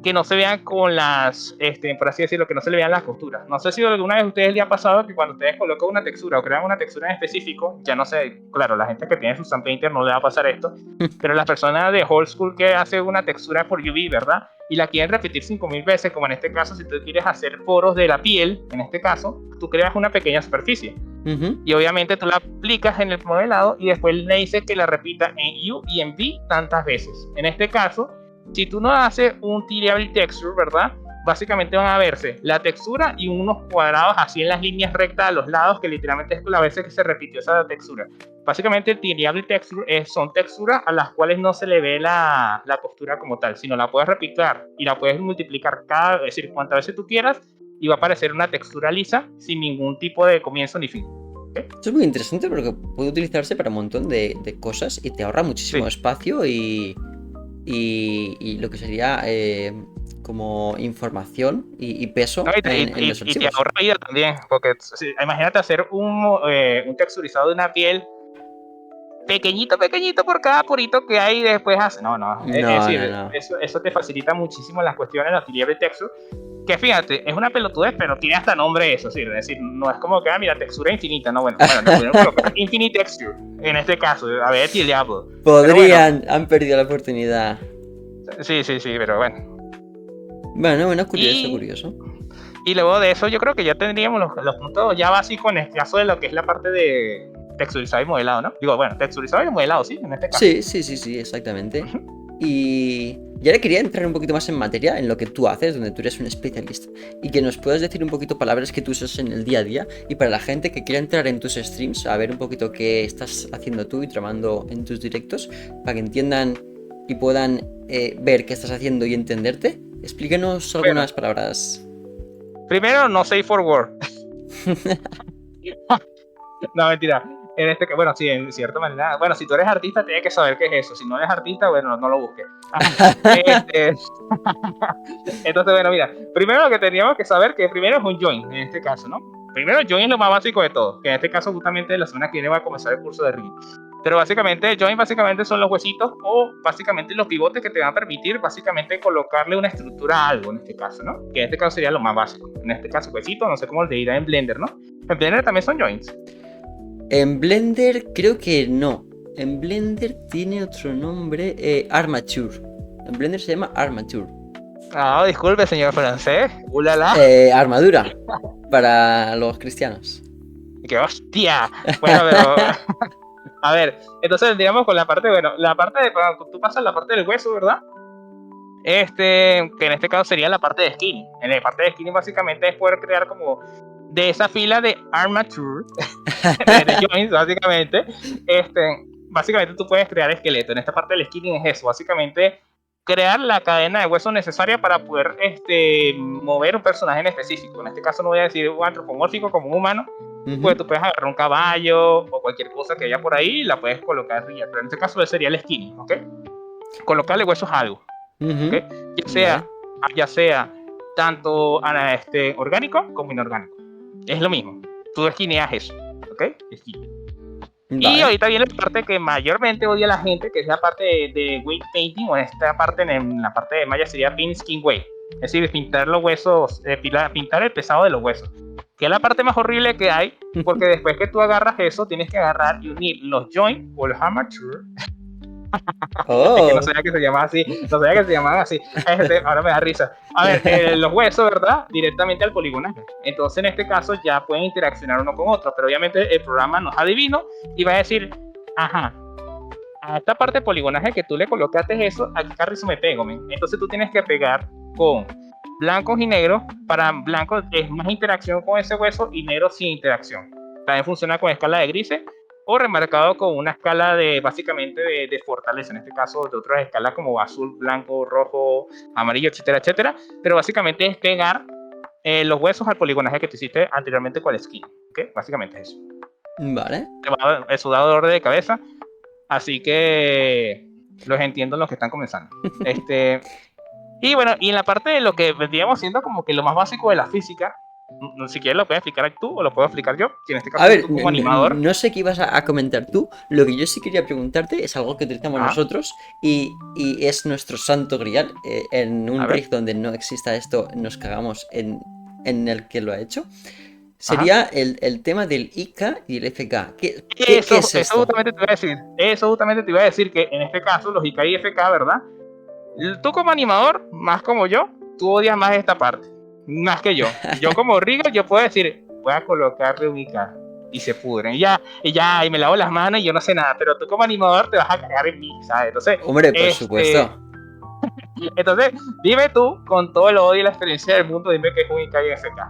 que no se vean con las, por así decirlo, que no se le vean las costuras. No sé si alguna vez a ustedes les ha pasado que cuando ustedes colocan una textura o crean una textura en específico, ya no sé, claro, la gente que tiene su Sun Painter no le va a pasar esto, pero las personas de old school que hacen una textura por UV, ¿verdad? Y la quieren repetir 5000 veces, como en este caso, si tú quieres hacer poros de la piel, en este caso, tú creas una pequeña superficie. Ujú. Y obviamente tú la aplicas en el modelado y después le dices que la repita en U y en V tantas veces. En este caso, si tú no haces un Tileable Texture, ¿verdad? Básicamente van a verse la textura y unos cuadrados así en las líneas rectas a los lados, que literalmente es la vez que se repitió esa textura. Básicamente el Tileable Texture son texturas a las cuales no se le ve la costura como tal, sino la puedes repetir y la puedes multiplicar es decir, cuantas veces tú quieras, y va a aparecer una textura lisa sin ningún tipo de comienzo ni fin. ¿Okay? Esto es muy interesante porque puede utilizarse para un montón de cosas y te ahorra muchísimo Sí. espacio y lo que sería como información y peso No, en los y te archivos. ahorra vida también, porque sí, imagínate hacer un texturizado de una piel pequeñito, pequeñito por cada porito que hay y después hace. No, no. Es No, no, decir, no. eso te facilita muchísimo las cuestiones de la Tileable Texture. Que fíjate, es una pelotudez, pero tiene hasta nombre eso, ¿sí? Es decir, no es como que, mira, textura infinita, no, bueno, le pudieron colocar Infinite Texture, en este caso, a ver, Tileable. Pero bueno, Podrían, han perdido la oportunidad. sí, sí, sí, pero bueno. Bueno, bueno, curioso, Y, curioso. y luego de eso yo creo que ya tendríamos los puntos ya básicos en el caso de lo que es la parte de texturizado y modelado, ¿no? Digo, bueno, texturizado y modelado, sí, en este caso. Sí, sí, sí, sí, exactamente. Y ahora quería entrar un poquito más en materia, en lo que tú haces, donde tú eres un especialista, y que nos puedas decir un poquito palabras que tú usas en el día a día, y para la gente que quiera entrar en tus streams, a ver un poquito qué estás haciendo tú y tramando en tus directos, para que entiendan y puedan ver qué estás haciendo y entenderte, explíquenos Bueno, algunas palabras. primero, no safe for work. No, mentira. Bueno, sí, en cierta manera. Bueno, si tú eres artista, tienes que saber qué es eso. Si no eres artista, bueno, no lo busques. Este, entonces, bueno, mira. Primero lo que teníamos que saber, que primero es un join, en este caso, ¿no? primero join es lo más básico de todo, que en este caso justamente la semana que viene va a comenzar el curso de ring. Pero básicamente join básicamente son los huesitos o básicamente los pivotes que te van a permitir básicamente colocarle una estructura a algo en este caso, ¿no? Que en este caso sería lo más básico. En este caso huesitos, no sé cómo le dirá en Blender, ¿no? En Blender también son joins. En Blender creo que no. En Blender tiene otro nombre, Armature. En Blender se llama Armature. Ah, disculpe, señor francés. Ulala. Armadura para los cristianos. ¡Qué hostia! Bueno, pero... A ver, entonces vendríamos con la parte, bueno, la parte de... Cuando tú pasas la parte del hueso, ¿verdad? Que en este caso sería la parte de skinning. En la parte de skinning básicamente es poder crear como de esa fila de armature, de joints, básicamente. Básicamente tú puedes crear esqueleto. En esta parte del skinning es eso, básicamente crear la cadena de huesos necesaria para poder mover un personaje en específico. En este caso no voy a decir un antropomórfico como un humano, pues tú puedes agarrar un caballo o cualquier cosa que haya por ahí y la puedes colocar arriba. Pero en este caso sería el skinning, ¿ok? Colocarle huesos a algo, ¿ok? Ya sea tanto orgánico como inorgánico. Es lo mismo. Tú esquineas eso, ¿ok? Skin. Y ahorita viene la parte que mayormente odia la gente, que es la parte de weight painting, o esta parte en la parte de Maya sería pin skin weight. Es decir, pintar los huesos, pintar el pesado de los huesos. Que es la parte más horrible que hay, porque después que tú agarras eso, tienes que agarrar y unir los joints o los armature. Es que no sabía que se llamaba así, no sabía que se llamaba así. Ahora me da risa. A ver, los huesos, ¿verdad? Directamente al poligonaje. Entonces, en este caso, ya pueden interaccionar uno con otro, pero obviamente el programa no es adivino y va a decir, ajá, a esta parte de poligonaje que tú le colocaste eso, ¿a qué carrizo me pego, men? Entonces tú tienes que pegar con blancos y negros. Para blancos es más interacción con ese hueso y negro sin interacción. También funciona con escala de grises o remarcado con una escala de básicamente de fortaleza, en este caso de otras escalas como azul, blanco, rojo, amarillo, etcétera, etcétera. Pero básicamente es pegar los huesos al poligonaje que tú hiciste anteriormente con el skin, ¿ok? Básicamente es eso. Vale. Eso da dolor de cabeza, así que los entiendo los que están comenzando. Y bueno, y en la parte de lo que vendríamos siendo como que lo más básico de la física, si quieres lo puedes explicar tú o lo puedo explicar yo, si en este caso A ver, tú como animador. no sé qué ibas a comentar tú. Lo que yo sí quería preguntarte es algo que utilizamos nosotros y es nuestro santo grial. En un rig donde no exista esto, nos cagamos en el que lo ha hecho. Sería el tema del IK y el FK. ¿Qué es esto? Eso justamente te iba a decir. Eso justamente te iba a decir que en este caso los IK y FK, ¿verdad? Tú como animador, más como yo, tú odias más esta parte, más que yo. Yo como rigger, yo puedo decir, voy a colocarle un IK y se pudren. Y me lavo las manos y yo no sé nada, pero tú como animador te vas a cagar en mí, ¿sabes? Entonces, hombre, por supuesto. Entonces, dime tú, con todo el odio y la experiencia del mundo, dime qué es un IK y FK.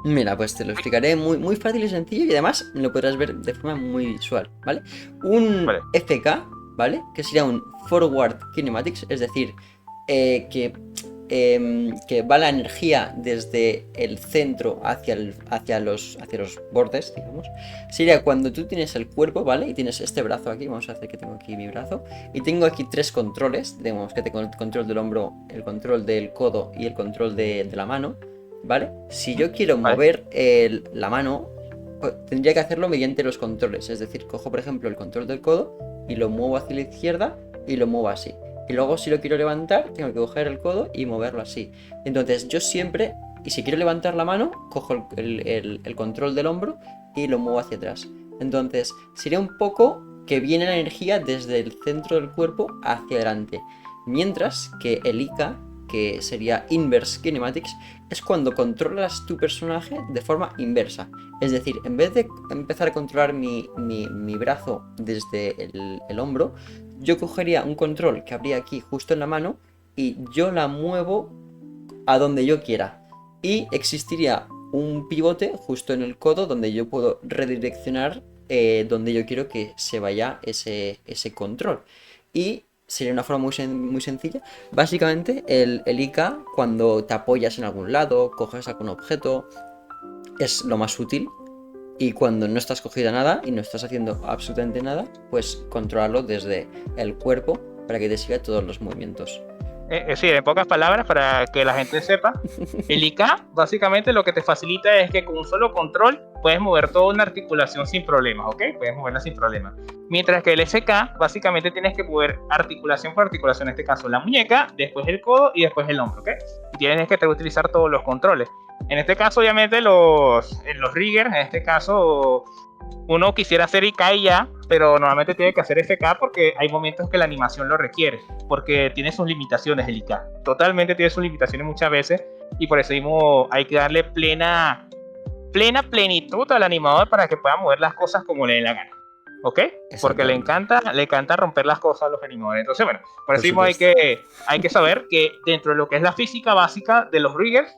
Mira, pues te lo explicaré muy fácil y sencillo y además lo podrás ver de forma muy visual, ¿vale? Un FK, ¿vale? Que sería un Forward Kinematics, es decir, que va la energía desde el centro hacia los bordes, digamos. Sería cuando tú tienes el cuerpo, ¿vale? Y tienes este brazo aquí, vamos a hacer que tengo aquí mi brazo, y tengo aquí tres controles, digamos que tengo el control del hombro, el control del codo y el control de la mano, ¿vale? Si yo quiero mover la mano, tendría que hacerlo mediante los controles, es decir, cojo por ejemplo el control del codo y lo muevo hacia la izquierda y lo muevo así. Y luego si lo quiero levantar, tengo que coger el codo y moverlo así. Entonces yo siempre, y si quiero levantar la mano, cojo el control del hombro y lo muevo hacia atrás. Entonces sería un poco que viene la energía desde el centro del cuerpo hacia adelante. Mientras que el IK, que sería Inverse Kinematics, es cuando controlas tu personaje de forma inversa. Es decir, en vez de empezar a controlar mi brazo desde el hombro, yo cogería un control que habría aquí justo en la mano y yo la muevo a donde yo quiera. Y existiría un pivote justo en el codo donde yo puedo redireccionar donde yo quiero que se vaya ese control. Y sería una forma muy sencilla. Básicamente el IK, cuando te apoyas en algún lado, coges algún objeto, es lo más útil. Y cuando no estás cogido a nada y no estás haciendo absolutamente nada, pues controlarlo desde el cuerpo para que te siga todos los movimientos. Sí, en pocas palabras, para que la gente sepa, el IK básicamente lo que te facilita es que con un solo control puedes mover toda una articulación sin problemas, ¿ok? Puedes moverla sin problemas. Mientras que el FK, básicamente tienes que mover articulación por articulación, en este caso la muñeca, después el codo y después el hombro, ¿ok? Y tienes que utilizar todos los controles. En este caso, obviamente, en los riggers, en este caso, uno quisiera hacer IK y ya, pero normalmente tiene que hacer FK porque hay momentos que la animación lo requiere, porque tiene sus limitaciones el IK. Totalmente tiene sus limitaciones muchas veces, y por eso mismo hay que darle plenitud al animador para que pueda mover las cosas como le dé la gana, ¿ok? Porque le encanta romper las cosas a los animadores. Entonces, bueno, por eso mismo hay que saber que dentro de lo que es la física básica de los riggers,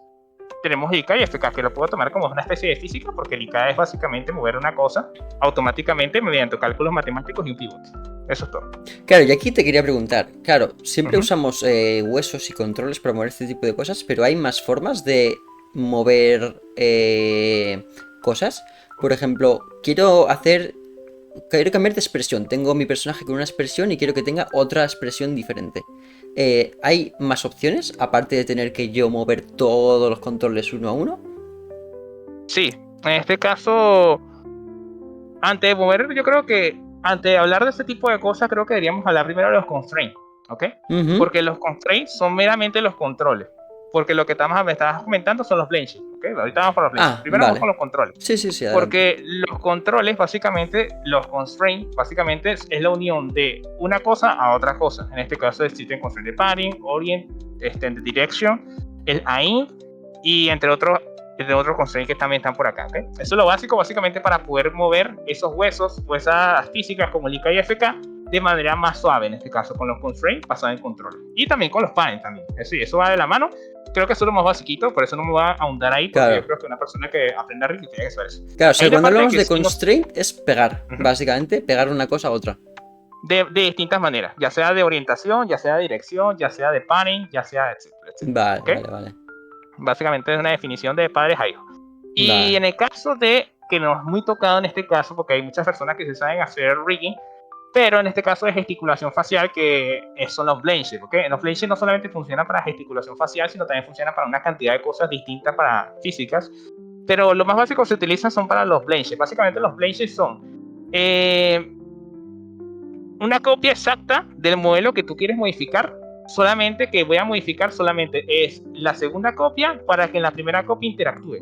tenemos IK y FK, que lo puedo tomar como una especie de física, porque el IK es básicamente mover una cosa automáticamente mediante cálculos matemáticos y un pivot. Eso es todo. Claro, y aquí te quería preguntar, claro, siempre usamos huesos y controles para mover este tipo de cosas, pero hay más formas de mover cosas. Por ejemplo, quiero cambiar de expresión. Tengo mi personaje con una expresión y quiero que tenga otra expresión diferente. ¿Hay más opciones aparte de tener que yo mover todos los controles uno a uno? Sí, en este caso, antes de mover, yo creo que antes de hablar de este tipo de cosas, creo que deberíamos hablar primero de los constraints, ¿ok? Porque los constraints son meramente los controles. Porque lo que me estabas comentando son los blend shapes, ¿ok? Ahorita vamos por los blend shapes. Primero vamos con los controles. Sí, adelante. Porque los controles, básicamente, los constraints, básicamente es la unión de una cosa a otra cosa. En este caso existen constraint de padding, orient, extended direction, el aim y entre otros constraints que también están por acá, ¿ok? Eso es lo básico, básicamente, para poder mover esos huesos o esas físicas como el IK y FK de manera más suave, en este caso con los constraints basados en control. Y también con los padding también. Eso va de la mano. Creo que eso es lo más basiquito, por eso no me voy a ahondar ahí, porque yo creo que una persona que aprende a Ricky tiene que saber eso. Claro, o sea, cuando hablamos de constraint es pegar, básicamente, pegar una cosa a otra. De distintas maneras, ya sea de orientación, ya sea de dirección, ya sea de padding, ya sea etcétera. Vale. Básicamente es una definición de padres a hijos. Y en el caso de, que no es muy tocado en este caso, porque hay muchas personas que se saben hacer rigging, pero en este caso es gesticulación facial, que son los blend shapes, ¿ok? Los blend shapes no solamente funcionan para gesticulación facial, sino también funcionan para una cantidad de cosas distintas para físicas, pero lo más básico que se utilizan son para los blend shapes. Básicamente los blend shapes son una copia exacta del modelo que tú quieres modificar, solamente que voy a modificar solamente es la segunda copia para que en la primera copia interactúe.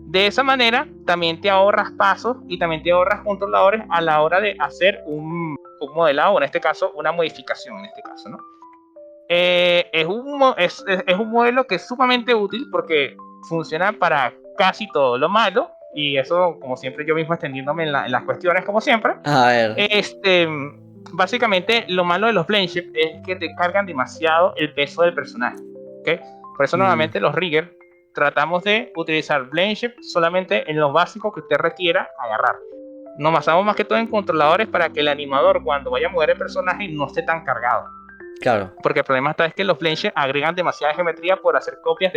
De esa manera también te ahorras pasos y también te ahorras controladores a la hora de hacer un modelado, o en este caso una modificación, en este caso, ¿no? Es un modelo que es sumamente útil porque funciona para casi todo. Lo malo, y eso como siempre yo mismo extendiéndome en las cuestiones como siempre, a ver. Básicamente lo malo de los blend shapes es que te cargan demasiado el peso del personaje, ¿okay? Por eso normalmente los riggers tratamos de utilizar blend shape solamente en lo básico que usted requiera agarrar. Nos basamos más que todo en controladores para que el animador, cuando vaya a mover el personaje, no esté tan cargado. Claro. Porque el problema está es que los blend shape agregan demasiada geometría por hacer copias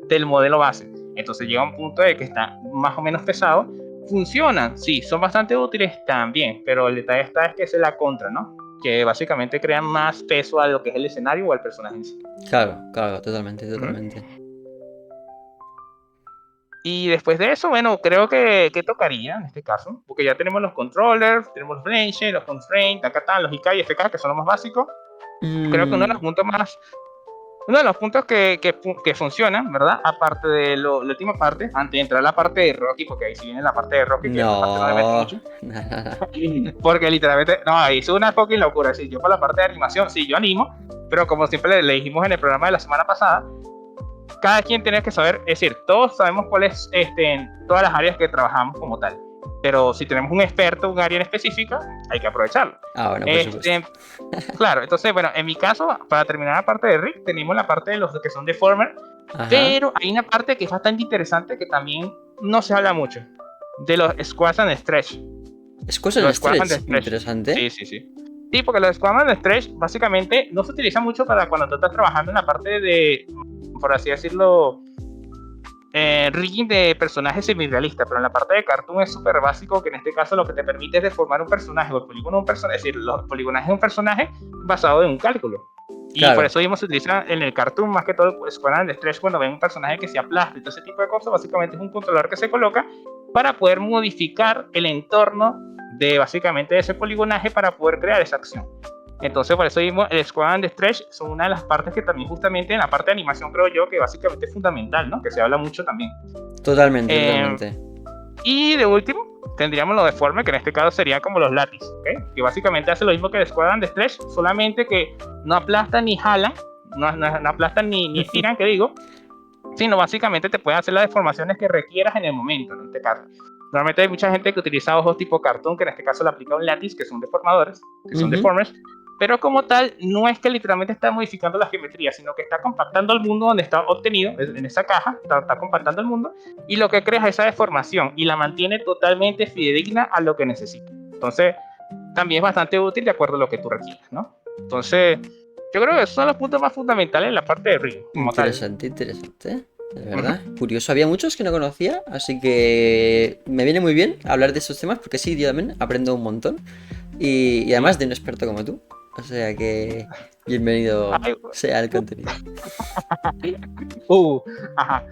del modelo base. Entonces llega un punto de que está más o menos pesado. Funcionan, sí, son bastante útiles también, pero el detalle está es que es la contra, ¿no? Que básicamente crean más peso a lo que es el escenario o al personaje en sí. Claro, totalmente. Y después de eso, bueno, creo que tocaría en este caso, porque ya tenemos los controllers, tenemos los blend shapes, los constraints, acá están los IK y FK, que son los más básicos. Creo que uno de los puntos que funcionan, ¿verdad? Aparte de la última parte, antes de entrar a la parte de Rocky, porque ahí sí viene la parte de Rocky, que no me meto mucho. Porque literalmente, no, ahí es una fucking locura. Sí, yo por la parte de animación, sí, yo animo, pero como siempre le dijimos en el programa de la semana pasada, cada quien tiene que saber, es decir, todos sabemos cuáles en todas las áreas que trabajamos como tal. Pero si tenemos un experto, un área en específica, hay que aprovecharlo. Bueno, por supuesto. Claro, entonces, bueno, en mi caso, para terminar la parte de Rick, tenemos la parte de los que son deformer, pero hay una parte que es bastante interesante que también no se habla mucho, de los squash and stretch. Squash and stretch, interesante. Sí. Sí, porque los squash and stretch básicamente no se utiliza mucho para cuando tú estás trabajando en la parte de, por así decirlo, rigging de personajes semi-realistas, pero en la parte de cartoon es súper básico, que en este caso lo que te permite es deformar un personaje, o el polígono de un personaje, es decir, los poligonajes de un personaje basado en un cálculo. Y por Claro, eso mismo se utiliza en el cartoon más que todo el Squad and Stretch cuando ven un personaje que se aplasta y todo ese tipo de cosas. Básicamente es un controlador que se coloca para poder modificar el entorno de básicamente ese poligonaje para poder crear esa acción. Entonces por eso mismo el Squad and Stretch son una de las partes que también justamente en la parte de animación creo yo que básicamente es fundamental, ¿no? Que se habla mucho también. totalmente, Eh, totalmente. y de último, tendríamos lo deforme, que en este caso sería como los látices, ¿ok? Que básicamente hace lo mismo que el Squad and Stretch, solamente que no aplastan ni jalan, no aplastan ni estiran, que digo, sino básicamente te pueden hacer las deformaciones que requieras en el momento, en este caso. Normalmente hay mucha gente que utiliza ojos tipo cartoon, que en este caso le aplica un látiz, que son deformadores, que son Ujú. deformers, pero como tal, no es que literalmente está modificando la geometría, sino que está compactando el mundo donde está obtenido, en esa caja, está compactando el mundo, y lo que crea es esa deformación, y la mantiene totalmente fidedigna a lo que necesita. Entonces, también es bastante útil de acuerdo a lo que tú requieras, ¿no? Entonces, yo creo que esos son los puntos más fundamentales en la parte de Ring, como tal. Interesante, interesante. De Uh -huh. verdad. Curioso. Había muchos que no conocía, así que me viene muy bien hablar de estos temas porque sí, yo también aprendo un montón. Y además Sí. de un experto como tú. O sea que bienvenido Ay, sea el contenido. uh, ajá.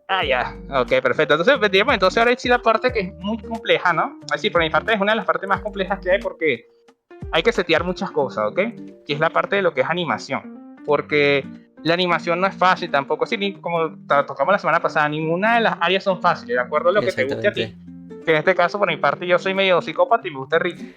Ah, ya. Ok, perfecto. Entonces, digamos, entonces ahora sí la parte que es muy compleja, ¿no? Es decir, por mi parte es una de las partes más complejas que hay porque hay que setear muchas cosas, ¿ok? Que es la parte de lo que es animación. Porque la animación no es fácil tampoco. Sí, como tocamos la semana pasada, ninguna de las áreas son fáciles, de acuerdo a lo que te guste a Exactamente. ti. Que en este caso, por mi parte, yo soy medio psicópata y me gusta el Ricky,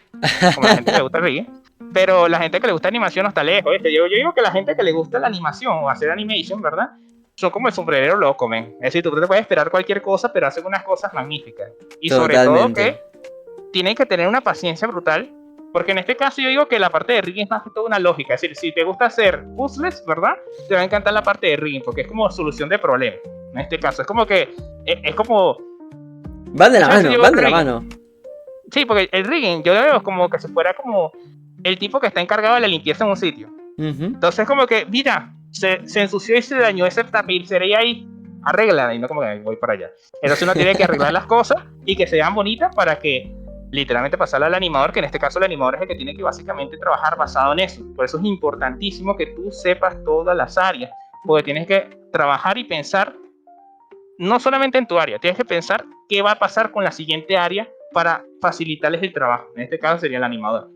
como la gente que le gusta el Ricky. Pero la gente que le gusta animación no está lejos, ¿viste? Yo digo que la gente que le gusta la animación o hacer animation, ¿verdad? Son como el sombrerero loco, men. Es decir, tú te puedes esperar cualquier cosa, pero hacen unas cosas magníficas. Y sobre todo que Totalmente. tienen que tener una paciencia brutal, porque en este caso yo digo que la parte de rigging es más que todo una lógica. Es decir, si te gusta hacer puzzles, ¿verdad? Te va a encantar la parte de rigging, porque es como solución de problemas. En este caso, es como que, es como, Van de la muchas veces mano, yo veo van de la rigging. mano. Sí, porque el rigging yo lo veo como que se fuera como el tipo que está encargado de la limpieza en un sitio. Ujú. Entonces, como que, mira, se ensució y se dañó ese tapicería ahí, arregla, y no como que voy para allá. Entonces uno tiene que arreglar las cosas y que se vean bonitas para que literalmente pasarle al animador, que en este caso el animador es el que tiene que básicamente trabajar basado en eso. Por eso es importantísimo que tú sepas todas las áreas, porque tienes que trabajar y pensar no solamente en tu área, tienes que pensar qué va a pasar con la siguiente área para facilitarles el trabajo. En este caso sería el animador.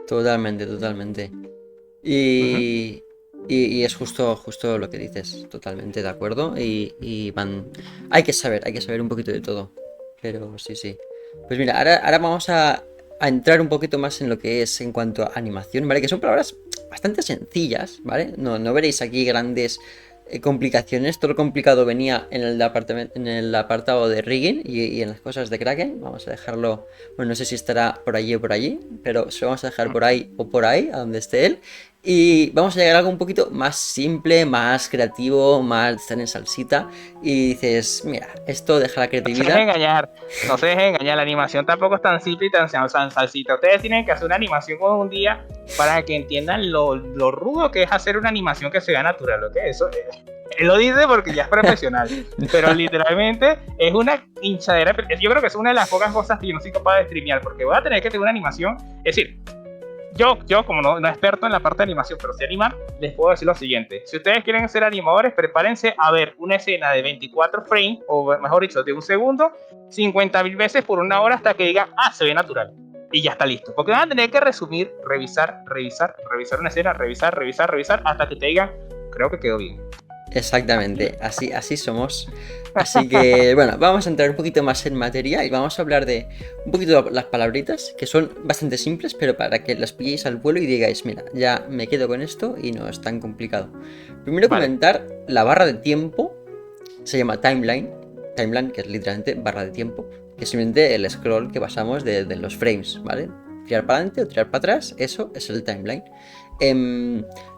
Totalmente, totalmente. Uh -huh. Y, y es justo lo que dices, totalmente de acuerdo. Y van. Hay que saber un poquito de todo. Pero sí, sí. Pues mira, ahora vamos a entrar un poquito más en lo que es en cuanto a animación, ¿vale? Que son palabras bastante sencillas, ¿vale? No veréis aquí grandes complicaciones. Todo lo complicado venía en el apartado de rigging y en las cosas de Kraken. Vamos a dejarlo. Bueno, no sé si estará por allí o por allí, pero se lo vamos a dejar por ahí o por ahí, a donde esté él. Y vamos a llegar a algo un poquito más simple, más creativo, más de estar en salsita. Y dices, mira, esto deja la No se dejen creatividad. engañar, no se dejen engañar, la animación tampoco es tan simple y tan salsita. Ustedes tienen que hacer una animación con un día para que entiendan lo rudo que es hacer una animación que sea natural, ¿ok? Eso, él lo dice porque ya es profesional, pero literalmente es una hinchadera. Yo creo que es una de las pocas cosas que yo no soy capaz de streamear, porque voy a tener que tener una animación, es decir, yo como no experto en la parte de animación, pero sí animar, les puedo decir lo siguiente. Si ustedes quieren ser animadores, prepárense a ver una escena de 24 frames, o mejor dicho, de un segundo, 50.000 veces por una hora hasta que digan, se ve natural. Y ya está listo. Porque van a tener que resumir, revisar una escena, revisar, hasta que te digan, creo que quedó bien. Exactamente, así somos. Así que, bueno, vamos a entrar un poquito más en materia y vamos a hablar de un poquito las palabritas, que son bastante simples, pero para que las pilléis al vuelo y digáis, mira, ya me quedo con esto y no es tan complicado. Primero Vale. comentar la barra de tiempo, se llama timeline, que es literalmente barra de tiempo, que es simplemente el scroll que pasamos de los frames, ¿vale? Tirar para adelante o tirar para atrás, eso es el timeline.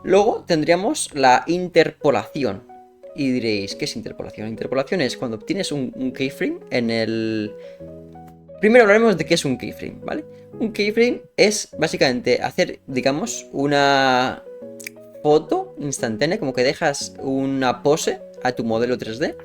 Luego tendríamos la interpolación. Y diréis, ¿qué es interpolación? Interpolación es cuando obtienes un keyframe en el... Primero hablaremos de qué es un keyframe, ¿vale? Un keyframe es básicamente hacer, digamos, una foto instantánea, como que dejas una pose a tu modelo 3D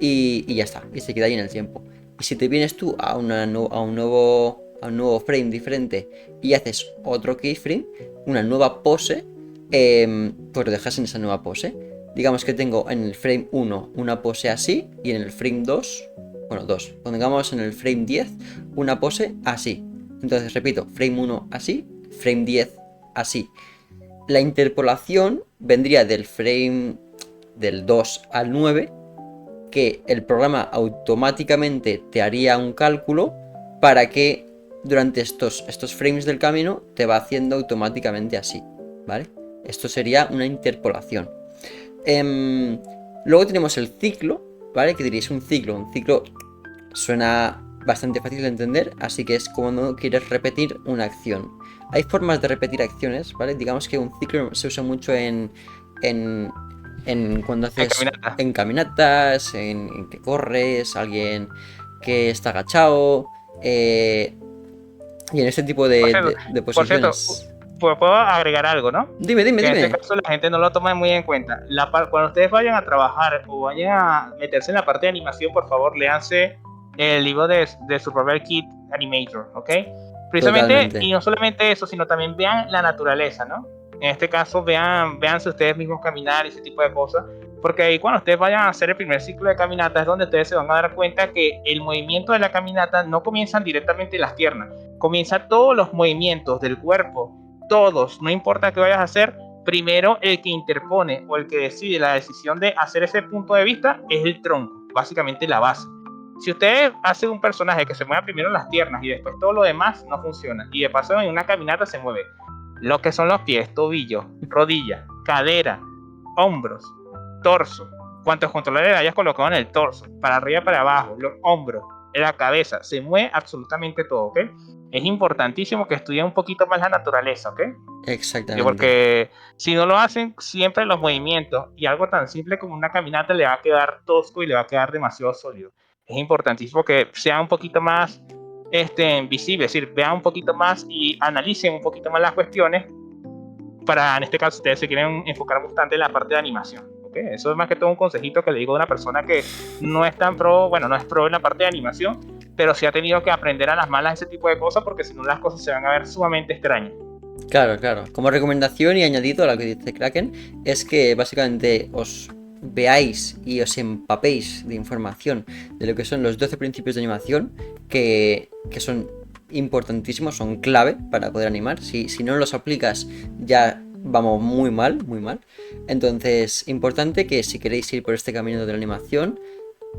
y ya está, y se queda ahí en el tiempo. Y si te vienes tú a un nuevo frame diferente y haces otro keyframe, una nueva pose, pues lo dejas en esa nueva pose. Digamos que tengo en el frame 1 una pose así y en el frame 2, bueno, 2, pongamos en el frame 10 una pose así. Entonces, repito, frame 1 así, frame 10 así. La interpolación vendría del frame del 2 al 9, que el programa automáticamente te haría un cálculo para que durante estos frames del camino te va haciendo automáticamente así, ¿vale? Esto sería una interpolación. Luego tenemos el ciclo, ¿vale? Que diréis un ciclo suena bastante fácil de entender, así que es cuando quieres repetir una acción. Hay formas de repetir acciones, ¿vale? Digamos que un ciclo se usa mucho en cuando haces en caminatas, en que corres, alguien que está agachado, y en este tipo de posiciones. Puedo agregar algo, ¿no? Dime. En este caso la gente no lo toma muy en cuenta. Cuando ustedes vayan a trabajar o vayan a meterse en la parte de animación, por favor, léanse el libro de Survival Kit Animator, ¿ok? Precisamente, totalmente. Y no solamente eso, sino también vean la naturaleza, ¿no? En este caso, veanse ustedes mismos caminar y ese tipo de cosas, porque ahí cuando ustedes vayan a hacer el primer ciclo de caminata es donde ustedes se van a dar cuenta que el movimiento de la caminata no comienzan directamente las piernas, comienza todos los movimientos del cuerpo, todos, no importa qué vayas a hacer, primero el que interpone o el que decide la decisión de hacer ese punto de vista es el tronco, básicamente la base. Si usted hace un personaje que se mueva primero las piernas y después todo lo demás, no funciona. Y de paso en una caminata se mueve lo que son los pies, tobillos, rodillas, cadera, hombros, torso. Cuantos controladores hayas colocado en el torso, para arriba, para abajo, los hombros, la cabeza, se mueve absolutamente todo, ¿ok? Es importantísimo que estudien un poquito más la naturaleza, ¿ok? Exactamente. Porque si no lo hacen, siempre los movimientos y algo tan simple como una caminata le va a quedar tosco y le va a quedar demasiado sólido. Es importantísimo que sea un poquito más visible, es decir, vean un poquito más y analicen un poquito más las cuestiones para, en este caso, ustedes se quieren enfocar bastante en la parte de animación. ¿Okay? Eso es más que todo un consejito que le digo a una persona que no es tan pro, bueno, no es pro en la parte de animación, pero sí ha tenido que aprender a las malas ese tipo de cosas porque si no las cosas se van a ver sumamente extrañas. Claro. Como recomendación y añadido a lo que dice Kraken, es que básicamente os veáis y os empapéis de información de lo que son los 12 principios de animación que son importantísimos, son clave para poder animar. Si no los aplicas ya vamos muy mal. Entonces, importante que si queréis ir por este camino de la animación,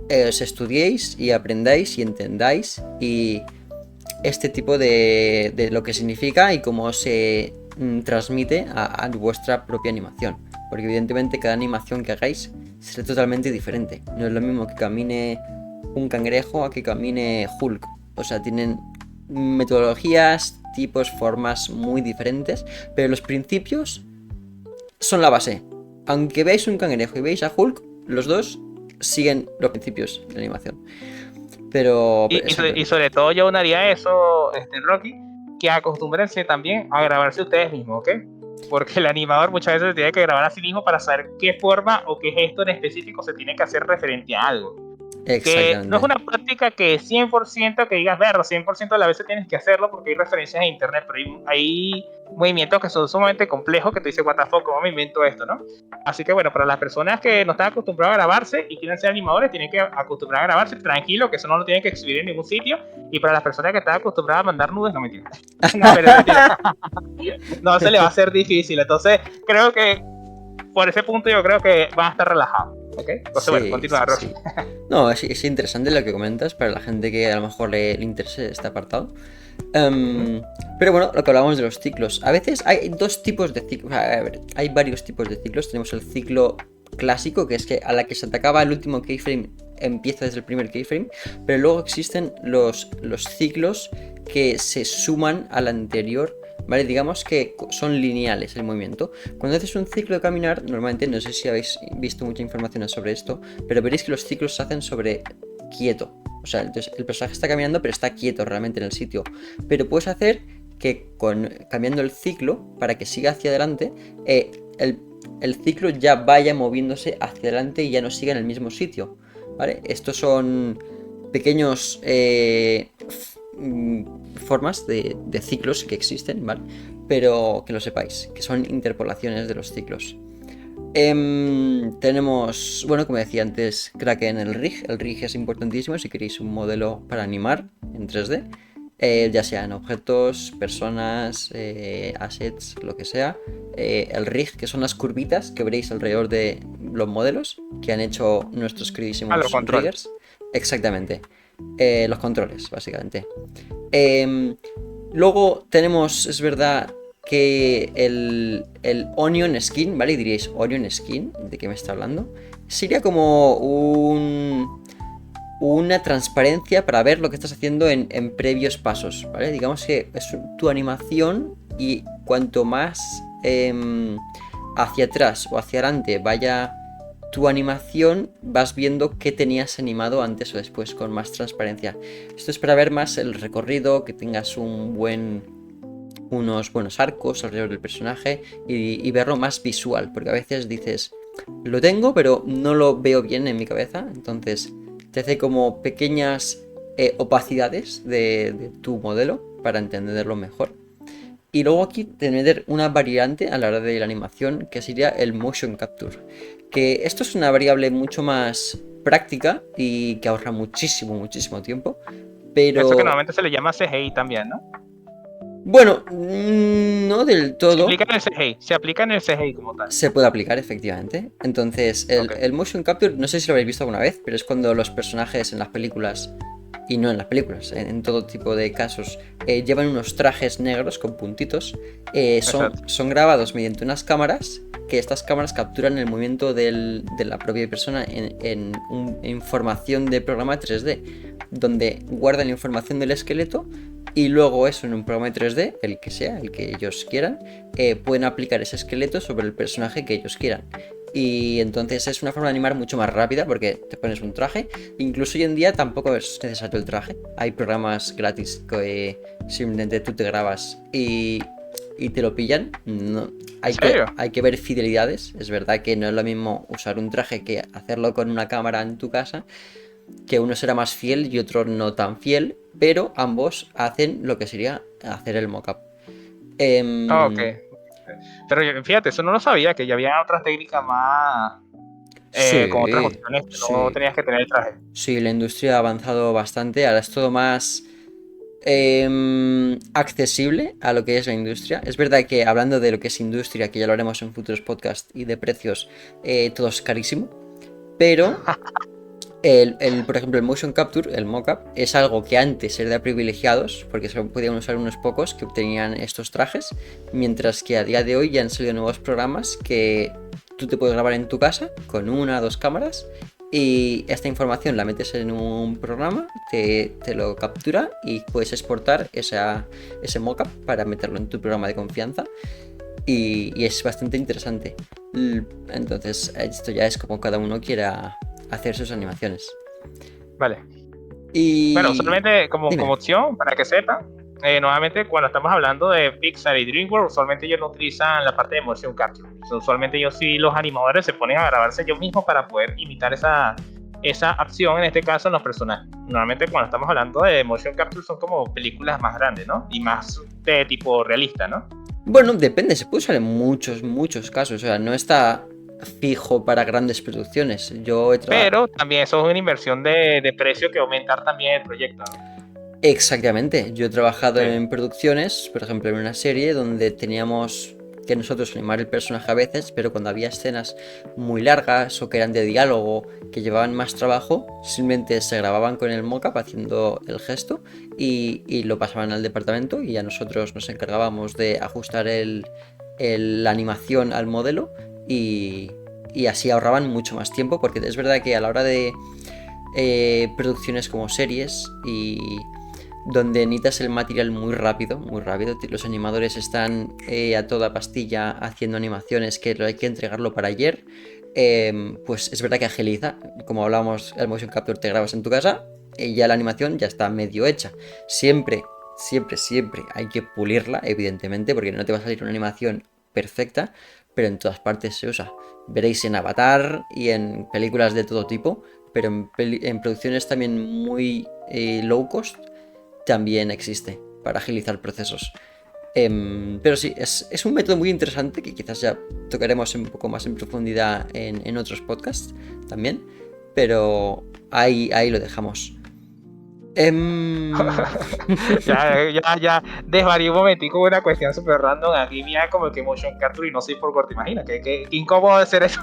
os estudiéis y aprendáis y entendáis y este tipo de lo que significa y cómo se transmite a vuestra propia animación. Porque evidentemente cada animación que hagáis será totalmente diferente. No es lo mismo que camine un cangrejo a que camine Hulk. O sea, tienen metodologías, tipos, formas muy diferentes, pero los principios son la base. Aunque veáis un cangrejo y veáis a Hulk, los dos siguen los principios de la animación. Y sobre todo yo unaría eso, Rocky, que acostúmbrense también a grabarse ustedes mismos, ¿ok? Porque el animador muchas veces tiene que grabar a sí mismo para saber qué forma o qué gesto en específico se tiene que hacer referente a algo. Que no es una práctica que 100% que digas, verlo, 100% de las veces tienes que hacerlo porque hay referencias en internet, pero hay movimientos que son sumamente complejos que te dicen, what the fuck, ¿cómo me invento esto, no? Así que bueno, para las personas que no están acostumbradas a grabarse y quieren ser animadores, tienen que acostumbrar a grabarse tranquilo, que eso no lo tienen que exhibir en ningún sitio. Y para las personas que están acostumbradas a mandar nudes, no mentira. No se le va a hacer difícil. Entonces, creo que por ese punto yo creo que van a estar relajados. ¿Ok? Entonces, bueno, continúa, Rocky. Sí. No, es interesante lo que comentas para la gente que a lo mejor le interese este apartado. Pero bueno, lo que hablábamos de los ciclos. A veces hay dos tipos de ciclos. A ver, hay varios tipos de ciclos. Tenemos el ciclo clásico, que es que a la que se te acaba el último keyframe empieza desde el primer keyframe. Pero luego existen los ciclos que se suman al anterior. ¿Vale? Digamos que son lineales el movimiento. Cuando haces un ciclo de caminar, normalmente, no sé si habéis visto mucha información sobre esto, pero veréis que los ciclos se hacen sobre quieto. O sea, entonces el personaje está caminando, pero está quieto realmente en el sitio. Pero puedes hacer que cambiando el ciclo, para que siga hacia adelante, el ciclo ya vaya moviéndose hacia adelante y ya no siga en el mismo sitio. ¿Vale? Estos son pequeños formas de ciclos que existen, ¿vale? Pero que lo sepáis, que son interpolaciones de los ciclos. Tenemos, bueno, como decía antes, Kraken el rig. El rig es importantísimo si queréis un modelo para animar en 3D. Ya sean objetos, personas, assets, lo que sea. El rig, que son las curvitas que veréis alrededor de los modelos que han hecho nuestros queridísimos los controles. riggers. Exactamente. Los controles, básicamente. Em, Luego tenemos, es verdad, que el Onion Skin, ¿vale? Y diríais, ¿Onion Skin? ¿De qué me está hablando? Sería como una transparencia para ver lo que estás haciendo en previos pasos, ¿vale? Digamos que es tu animación y cuanto más hacia atrás o hacia adelante vaya tu animación, vas viendo qué tenías animado antes o después con más transparencia. Esto es para ver más el recorrido, que tengas unos buenos arcos alrededor del personaje y verlo más visual, porque a veces dices, lo tengo, pero no lo veo bien en mi cabeza, entonces te hace como pequeñas opacidades de tu modelo para entenderlo mejor. Y luego aquí tener una variante a la hora de la animación, que sería el motion capture, que esto es una variable mucho más práctica y que ahorra muchísimo, muchísimo tiempo, Eso que pero normalmente se le llama CGI también, ¿no? bueno, no del Se todo. aplica en el CGI, se aplica en el CGI como tal. Se puede aplicar, efectivamente. Entonces, Ok. el motion capture, no sé si lo habéis visto alguna vez, pero es cuando los personajes en las películas, y no en las películas, en todo tipo de casos, llevan unos trajes negros con puntitos. Exacto. Son grabados mediante unas cámaras, que estas cámaras capturan el movimiento de la propia persona en información de programa 3D, donde guardan la información del esqueleto. Y luego eso en un programa de 3D, el que sea, el que ellos quieran, pueden aplicar ese esqueleto sobre el personaje que ellos quieran. Y entonces es una forma de animar mucho más rápida porque te pones un traje. Incluso hoy en día tampoco es necesario el traje. Hay programas gratis que simplemente tú te grabas y te lo pillan. No, ¿En serio? hay que ver fidelidades. Es verdad que no es lo mismo usar un traje que hacerlo con una cámara en tu casa, que uno será más fiel y otro no tan fiel, pero ambos hacen lo que sería hacer el mockup. Ah, ok. Em, Pero fíjate, eso no lo sabía, que ya había otras técnicas más, con otras sí, opciones que no sí, tenías que tener el traje. sí, la industria ha avanzado bastante, ahora es todo más accesible a lo que es la industria. Es verdad que hablando de lo que es industria, que ya lo haremos en futuros podcasts y de precios, todo es carísimo, pero por ejemplo, el motion capture, el mockup, es algo que antes era de privilegiados, porque solo podían usar unos pocos que obtenían estos trajes, mientras que a día de hoy ya han salido nuevos programas que tú te puedes grabar en tu casa con una o dos cámaras y esta información la metes en un programa, te lo captura y puedes exportar ese mockup para meterlo en tu programa de confianza y es bastante interesante. Entonces, esto ya es como cada uno quiera hacer sus animaciones. Vale. Bueno, Y usualmente como dime. opción, para que sepan, normalmente cuando estamos hablando de Pixar y DreamWorks, usualmente ellos no utilizan la parte de motion capture. Usualmente ellos sí, los animadores se ponen a grabarse ellos mismos para poder imitar esa acción, en este caso, en los personajes. Normalmente cuando estamos hablando de motion capture son como películas más grandes, ¿no? Y más de tipo realista, ¿no? Bueno, depende, se puede usar en muchos, muchos casos. O sea, no está fijo para grandes producciones. Yo he trabajado. Pero también eso es una inversión de precio que aumentar también el proyecto, ¿no? Exactamente. Yo he trabajado Sí. en producciones, por ejemplo, en una serie donde teníamos que nosotros animar el personaje a veces, pero cuando había escenas muy largas o que eran de diálogo, que llevaban más trabajo, simplemente se grababan con el mockup haciendo el gesto y lo pasaban al departamento y a nosotros nos encargábamos de ajustar la animación al modelo y, y así ahorraban mucho más tiempo, porque es verdad que a la hora de producciones como series y donde necesitas el material muy rápido, muy rápido. Los animadores están a toda pastilla haciendo animaciones que hay que entregarlo para ayer. Pues es verdad que agiliza. Como hablábamos, el motion capture te grabas en tu casa y ya la animación ya está medio hecha. Siempre, siempre, siempre hay que pulirla, evidentemente, porque no te va a salir una animación perfecta, pero en todas partes se usa. Veréis en Avatar y en películas de todo tipo, pero en producciones también muy low cost también existe para agilizar procesos. Pero sí, es un método muy interesante que quizás ya tocaremos un poco más en profundidad en otros podcasts también, pero ahí lo dejamos. Ya desvarié un momentico una cuestión súper random aquí mía como que motion capture y no soy por corte, imagina, que incómodo de ser eso.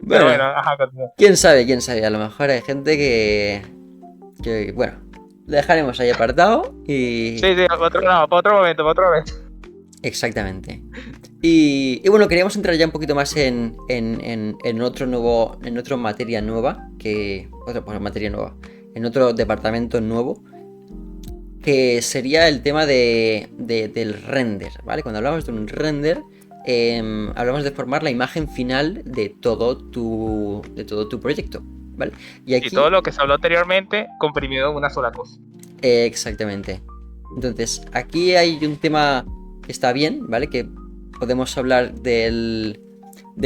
Pero bueno, Bueno, ajá, continúa. quién sabe, a lo mejor hay gente bueno, lo dejaremos ahí apartado y... Sí, para otro momento, para otro momento. Exactamente. Y bueno, queríamos entrar ya un poquito más en otro materia nueva, en otro departamento nuevo, que sería el tema del render, ¿vale? Cuando hablamos de un render, hablamos de formar la imagen final de todo tu proyecto, ¿vale? Y Y aquí... todo lo que se habló anteriormente comprimido en una sola cosa. Exactamente. Entonces, aquí hay un tema que está bien, ¿vale? Que podemos hablar de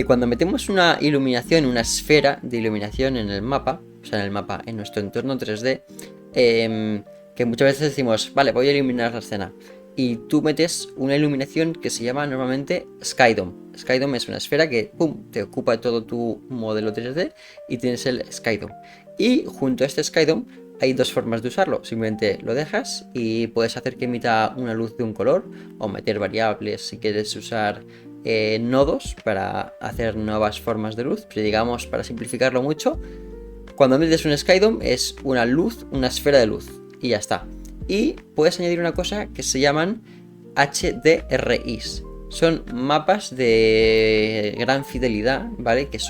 cuando metemos una iluminación, una esfera de iluminación en el mapa, o sea, en nuestro entorno 3D, que muchas veces decimos, vale, voy a iluminar la escena. Y tú metes una iluminación que se llama normalmente Skydome. Skydome es una esfera que, pum, te ocupa todo tu modelo 3D y tienes el Skydome. Y junto a este Skydome hay dos formas de usarlo. Simplemente lo dejas y puedes hacer que emita una luz de un color o meter variables si quieres usar nodos para hacer nuevas formas de luz. Pero digamos, para simplificarlo mucho, cuando metes un Skydome es una luz, una esfera de luz y ya está. Y puedes añadir una cosa que se llaman HDRIs. Son mapas de gran fidelidad, ¿vale? Que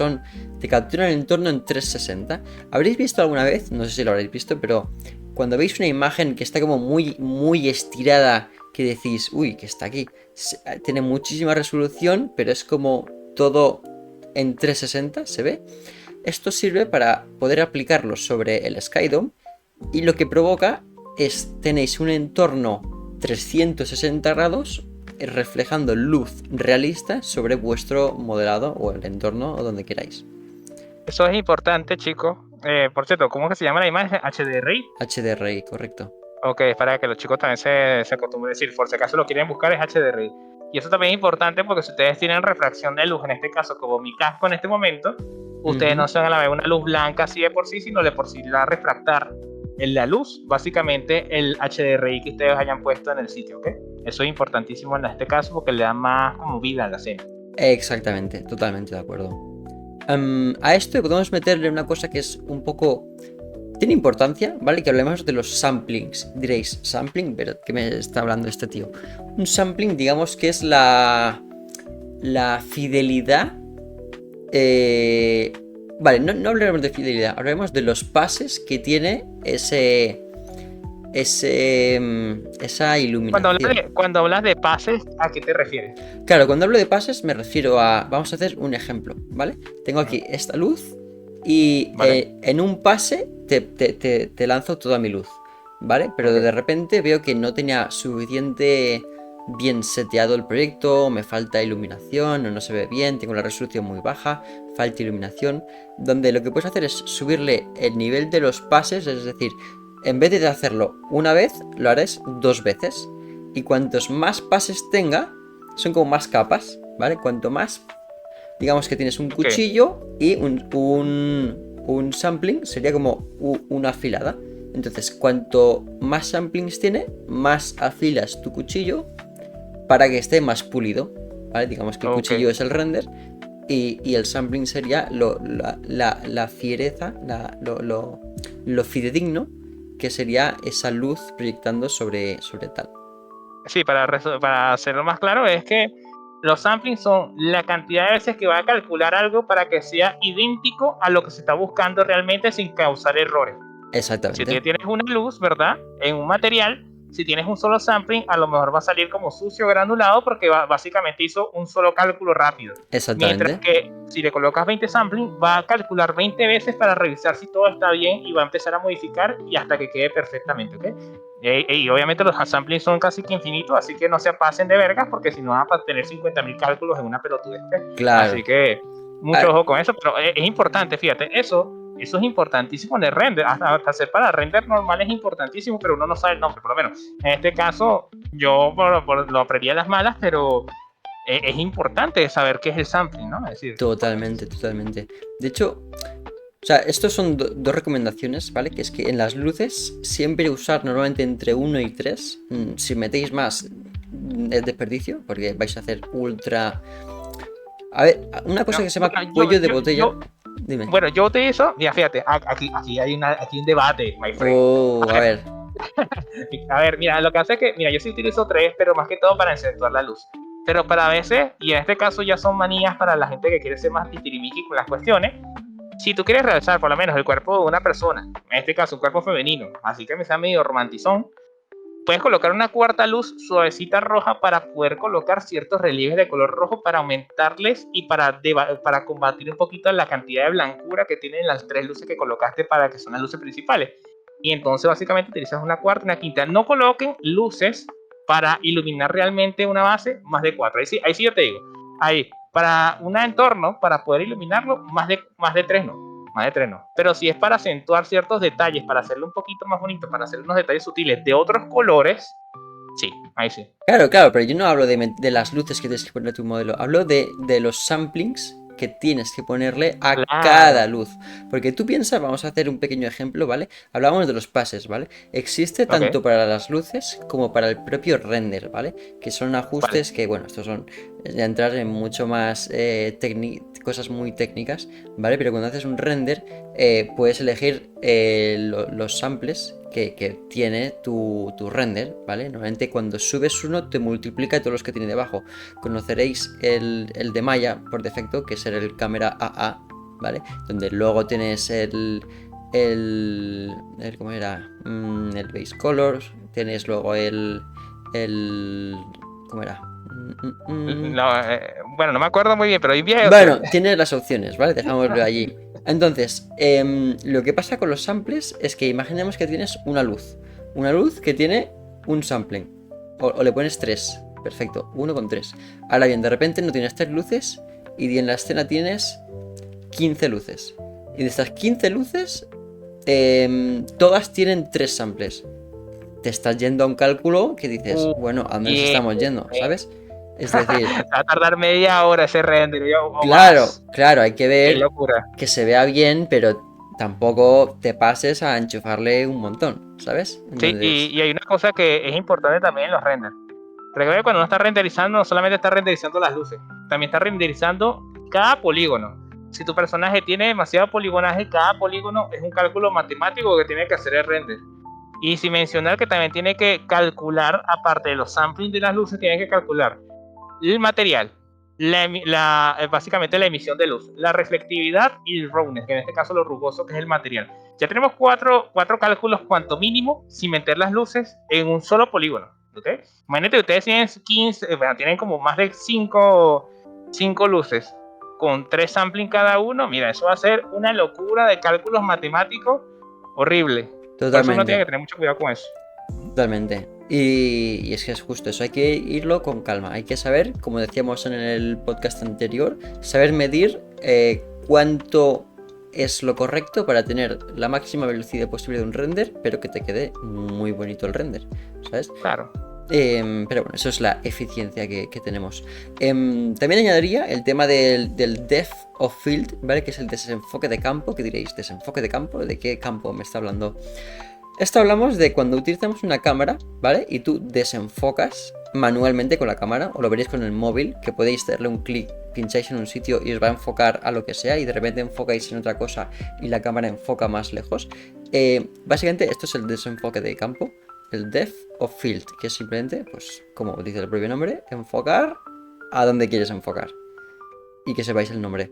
te capturan el entorno en 360. ¿Habréis visto alguna vez? No sé si lo habréis visto, pero cuando veis una imagen que está como muy, muy estirada, que decís, uy, que está aquí. Tiene muchísima resolución, pero es como todo en 360, ¿se ve? Esto sirve para poder aplicarlo sobre el Skydome y lo que provoca tenéis un entorno 360 grados reflejando luz realista sobre vuestro modelado o el entorno o donde queráis. Eso es importante, chicos. Por cierto, ¿cómo es que se llama la imagen? HDRI. HDRI, correcto. Ok, para que los chicos también se acostumbren a decir, por si acaso lo quieren buscar, es HDRI. Y eso también es importante porque si ustedes tienen refracción de luz, en este caso, como mi casco en este momento, ustedes no se van a ver una luz blanca así de por sí, sino de por sí la va a refractar en la luz, básicamente el HDRI que ustedes hayan puesto en el sitio, ¿ok? Eso es importantísimo en este caso porque le da más como vida a la escena. Exactamente, totalmente de acuerdo. A esto podemos meterle una cosa que es un poco... Tiene importancia, ¿vale? Que hablemos de los samplings. Diréis, ¿sampling? ¿Pero qué me está hablando este tío? Un sampling, digamos que es la fidelidad... Vale, no hablaremos de fidelidad, hablaremos de los pases que tiene esa iluminación. Cuando hablas de pases, ¿a qué te refieres? Claro, cuando hablo de pases me refiero a... Vamos a hacer un ejemplo, ¿vale? Tengo aquí esta luz y Vale. en un pase te lanzo toda mi luz, ¿vale? Pero de repente veo que no tenía suficiente bien seteado el proyecto, me falta iluminación, o no se ve bien, tengo la resolución muy baja, falta iluminación, donde lo que puedes hacer es subirle el nivel de los pases, es decir, en vez de hacerlo una vez, lo harás 2 veces. Y cuantos más pases tenga, son como más capas, ¿vale? Cuanto más, digamos que tienes un cuchillo y un sampling sería como una afilada. Entonces, cuanto más samplings tiene, más afilas tu cuchillo para que esté más pulido, ¿vale? Digamos que el cuchillo es el render y el sampling sería la fiereza, lo fidedigno que sería esa luz proyectando sobre tal. Sí, para hacerlo más claro, es que los samplings son la cantidad de veces que va a calcular algo para que sea idéntico a lo que se está buscando realmente sin causar errores. Si Exactamente. tienes una luz, ¿verdad? En un material, si tienes un solo sampling, a lo mejor va a salir como sucio, granulado, porque básicamente hizo un solo cálculo rápido. Mientras Exactamente. que si le colocas 20 samplings, va a calcular 20 veces para revisar si todo está bien y va a empezar a modificar y hasta que quede perfectamente, ¿ok? Y obviamente los samplings son casi que infinitos, así que no se pasen de vergas, porque si no van a tener 50.000 cálculos en una pelotudez, ¿ok? Claro. Así que mucho ojo con eso, pero es importante, fíjate, eso Eso es importantísimo en el render. Hasta hacer para render normal es importantísimo, pero uno no sabe el nombre, por lo menos. En este caso, yo lo aprendí a las malas, pero es importante saber qué es el sampling, ¿no? Es decir, Totalmente. De hecho, o sea, estos son dos recomendaciones, ¿vale? Que es que en las luces siempre usar normalmente entre 1 y 3. Si metéis más, es desperdicio, porque vais a hacer ultra... A ver, una cosa que se llama cuello de botella. Dime. Bueno, yo utilizo, mira, fíjate, aquí hay un debate, my friend. Oh, a ver. A ver, mira, lo que hace es que, mira, yo sí utilizo 3, pero más que todo para acentuar la luz. Pero para veces, y en este caso ya son manías para la gente que quiere ser más titirimiki con las cuestiones, si tú quieres realzar por lo menos el cuerpo de una persona, en este caso un cuerpo femenino, así que me sea medio romantizón, puedes colocar una cuarta luz suavecita roja para poder colocar ciertos relieves de color rojo para aumentarles y para combatir un poquito la cantidad de blancura que tienen las 3 luces que colocaste para que son las luces principales. Y entonces básicamente utilizas una cuarta y una quinta. No coloquen luces para iluminar realmente una base más de 4. Ahí sí yo te digo. Ahí, para un entorno, para poder iluminarlo, más de 3 no. Más de 3 no. Pero si es para acentuar ciertos detalles, para hacerlo un poquito más bonito, para hacer unos detalles sutiles de otros colores, sí, ahí sí. Claro, pero yo no hablo de las luces que tienes que ponerle a tu modelo. Hablo de los samplings que tienes que ponerle a cada luz. Porque tú piensas, vamos a hacer un pequeño ejemplo, ¿vale? Hablábamos de los pases, ¿vale? Existe tanto para las luces como para el propio render, ¿vale? Que son ajustes que, bueno, estos son de entrar en mucho más cosas muy técnicas, ¿vale? Pero cuando haces un render, puedes elegir los samples que tiene tu render, ¿vale? Normalmente cuando subes uno te multiplica todos los que tiene debajo. Conoceréis el de Maya por defecto, que es el cámara AA, ¿vale? Donde luego tienes ¿cómo era? El base color, tienes luego ¿cómo era? No, bueno, no me acuerdo muy bien, pero hay viajes. Bueno, tienes las opciones, ¿vale? Dejámoslo allí. Entonces, lo que pasa con los samples es que imaginemos que tienes una luz que tiene un sampling, o le pones 3, perfecto, 1 con 3. Ahora bien, de repente no tienes 3 luces y en la escena tienes 15 luces. Y de estas 15 luces, todas tienen 3 samples. Te estás yendo a un cálculo que dices, bueno, ¿a dónde nos estamos yendo? ¿Sabes? Es decir, va a tardar media hora ese render. Claro, hay que ver que se vea bien, pero tampoco te pases a enchufarle un montón, ¿sabes? Entonces... Sí, y hay una cosa que es importante también en los renders. Recuerda que cuando uno está renderizando, no solamente está renderizando las luces, también está renderizando cada polígono. Si tu personaje tiene demasiado poligonaje, cada polígono es un cálculo matemático que tiene que hacer el render. Y sin mencionar que también tiene que calcular, aparte de los samplings de las luces, tiene que calcular el material, básicamente la emisión de luz, la reflectividad y el roughness, que en este caso lo rugoso que es el material. Ya tenemos cuatro cálculos cuanto mínimo sin meter las luces en un solo polígono. ¿Okay? Imagínate, ustedes tienen 15, tienen como más de 5 luces con 3 sampling cada uno. Mira, eso va a ser una locura de cálculos matemáticos horrible. Totalmente. Por eso uno tiene que tener mucho cuidado con eso. Totalmente. Y es que es justo eso, hay que irlo con calma, hay que saber, como decíamos en el podcast anterior, saber medir cuánto es lo correcto para tener la máxima velocidad posible de un render, pero que te quede muy bonito el render, ¿sabes? Claro. Pero bueno, eso es la eficiencia que tenemos. También añadiría el tema del depth of field, ¿vale? Que es el desenfoque de campo, que diréis, ¿desenfoque de campo? ¿De qué campo me está hablando? Esto hablamos de cuando utilizamos una cámara, ¿vale? Y tú desenfocas manualmente con la cámara, o lo veréis con el móvil, que podéis darle un clic, pincháis en un sitio y os va a enfocar a lo que sea, y de repente enfocáis en otra cosa y la cámara enfoca más lejos. Básicamente esto es el desenfoque de campo, el depth of field, que es simplemente, pues, como dice el propio nombre, enfocar a donde quieres enfocar. Y que sepáis el nombre.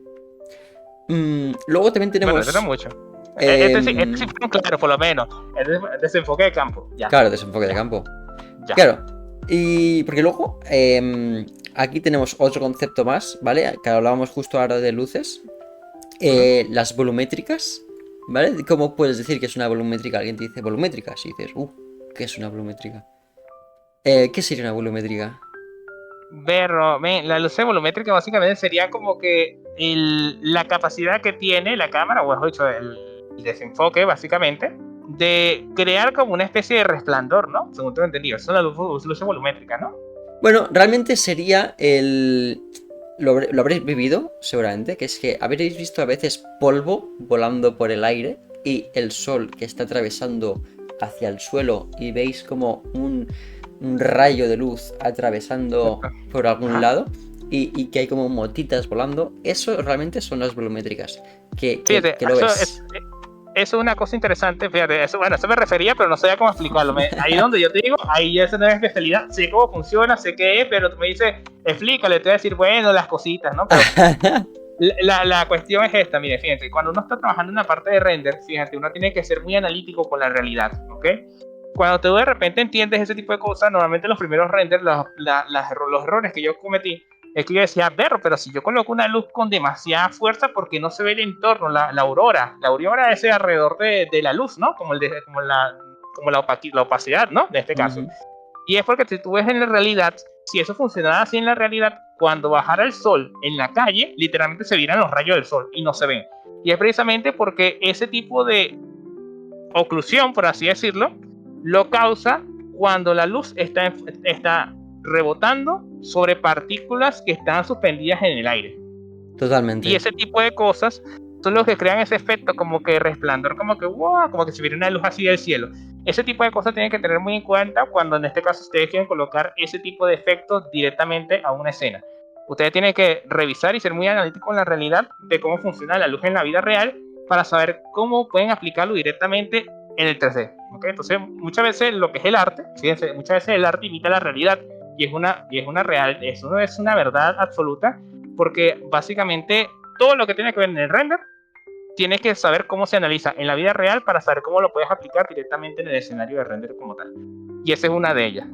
Luego también tenemos... Bueno, eso no mucho. Este sí fue claro, por lo menos. El desenfoque de campo. Ya. Claro, desenfoque de campo. Ya. Claro. Y porque luego aquí tenemos otro concepto más, ¿vale? Que hablábamos justo ahora de luces. Las volumétricas, ¿vale? ¿Cómo puedes decir que es una volumétrica? Alguien te dice volumétrica. Si dices, ¿qué es una volumétrica? ¿Qué sería una volumétrica? La luz volumétrica básicamente sería como que la capacidad que tiene la cámara, o mejor dicho, desenfoque, básicamente, de crear como una especie de resplandor, ¿no? Según tengo entendido. Eso es la luz volumétrica, ¿no? Bueno, realmente sería el... Lo habréis vivido, seguramente, que es que habréis visto a veces polvo volando por el aire y el sol que está atravesando hacia el suelo y veis como un rayo de luz atravesando por algún lado y que hay como motitas volando. Eso realmente son las volumétricas, Fíjate, que lo ves. eso es una cosa interesante, fíjate, eso me refería, pero no sabía cómo explicarlo. Ahí donde yo te digo, ahí esa no es mi especialidad, sé cómo funciona, sé qué es, pero tú me dices, explícale, te voy a decir, bueno, las cositas, ¿no? Pero la cuestión es esta, mire, fíjense, cuando uno está trabajando en una parte de render, fíjate, uno tiene que ser muy analítico con la realidad, ¿ok? Cuando tú de repente entiendes ese tipo de cosas, normalmente los primeros renders, los errores que yo cometí, es que yo decía, pero si yo coloco una luz con demasiada fuerza, porque no se ve el entorno, la aurora. La aurora es alrededor de la luz, ¿no? Como la opacidad, ¿no? De este caso. Y es porque si tú ves en la realidad, si eso funcionara así en la realidad, cuando bajara el sol en la calle, literalmente se vieran los rayos del sol y no se ven. Y es precisamente porque ese tipo de oclusión, por así decirlo, lo causa cuando la luz está rebotando sobre partículas que están suspendidas en el aire. Totalmente. Y ese tipo de cosas son los que crean ese efecto como que resplandor, como que wow, como que si hubiera una luz así del cielo. Ese tipo de cosas tienen que tener muy en cuenta cuando en este caso ustedes quieren colocar ese tipo de efectos directamente a una escena. Ustedes tienen que revisar y ser muy analíticos en la realidad de cómo funciona la luz en la vida real para saber cómo pueden aplicarlo directamente en el 3D. ¿Okay? Entonces, muchas veces lo que es el arte, fíjense, muchas veces el arte imita la realidad y es una verdad absoluta, porque básicamente todo lo que tiene que ver en el render tienes que saber cómo se analiza en la vida real para saber cómo lo puedes aplicar directamente en el escenario de render como tal. Y esa es una de ellas.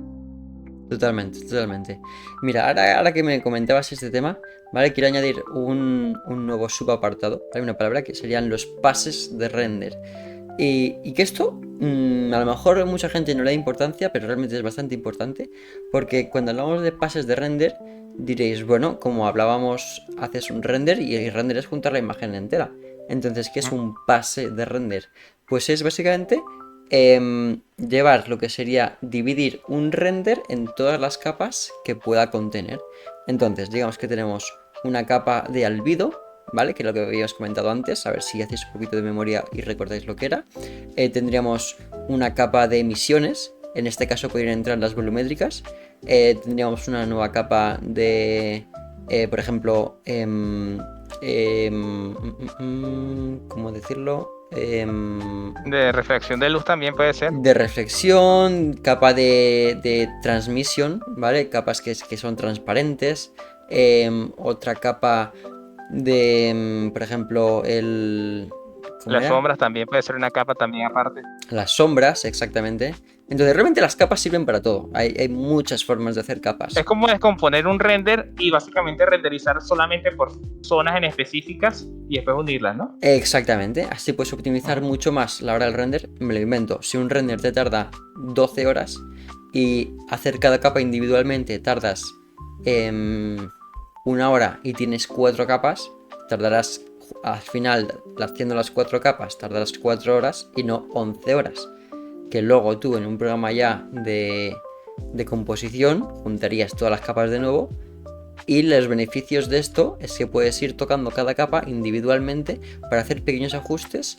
Totalmente. Mira, ahora que me comentabas este tema, ¿vale? Quiero añadir un nuevo subapartado, hay una palabra que serían los pases de render. Y que esto, a lo mejor mucha gente no le da importancia, pero realmente es bastante importante, porque cuando hablamos de pases de render, diréis, bueno, como hablábamos, haces un render y el render es juntar la imagen entera. Entonces, ¿qué es un pase de render? Pues es básicamente llevar lo que sería dividir un render en todas las capas que pueda contener. Entonces, digamos que tenemos una capa de albedo, ¿vale? Que es lo que habíamos comentado antes, a ver si hacéis un poquito de memoria y recordáis lo que era. Tendríamos una capa de emisiones, en este caso podrían entrar las volumétricas. Tendríamos una nueva capa de, por ejemplo, ¿cómo decirlo? De reflexión de luz también puede ser. De reflexión, capa de transmisión, ¿vale? Capas que son transparentes. Otra capa de, por ejemplo, Las sombras también puede ser una capa también aparte. Las sombras, exactamente. Entonces realmente las capas sirven para todo. Hay muchas formas de hacer capas. Es como descomponer un render y básicamente renderizar solamente por zonas en específicas y después unirlas, ¿no? Exactamente. Así puedes optimizar mucho más la hora del render. Me lo invento. Si un render te tarda 12 horas y hacer cada capa individualmente tardas 1 hora y tienes 4 capas, tardarás al final haciendo las 4 capas, tardarás 4 horas y no 11 horas. Que luego tú en un programa ya de composición juntarías todas las capas de nuevo, y los beneficios de esto es que puedes ir tocando cada capa individualmente para hacer pequeños ajustes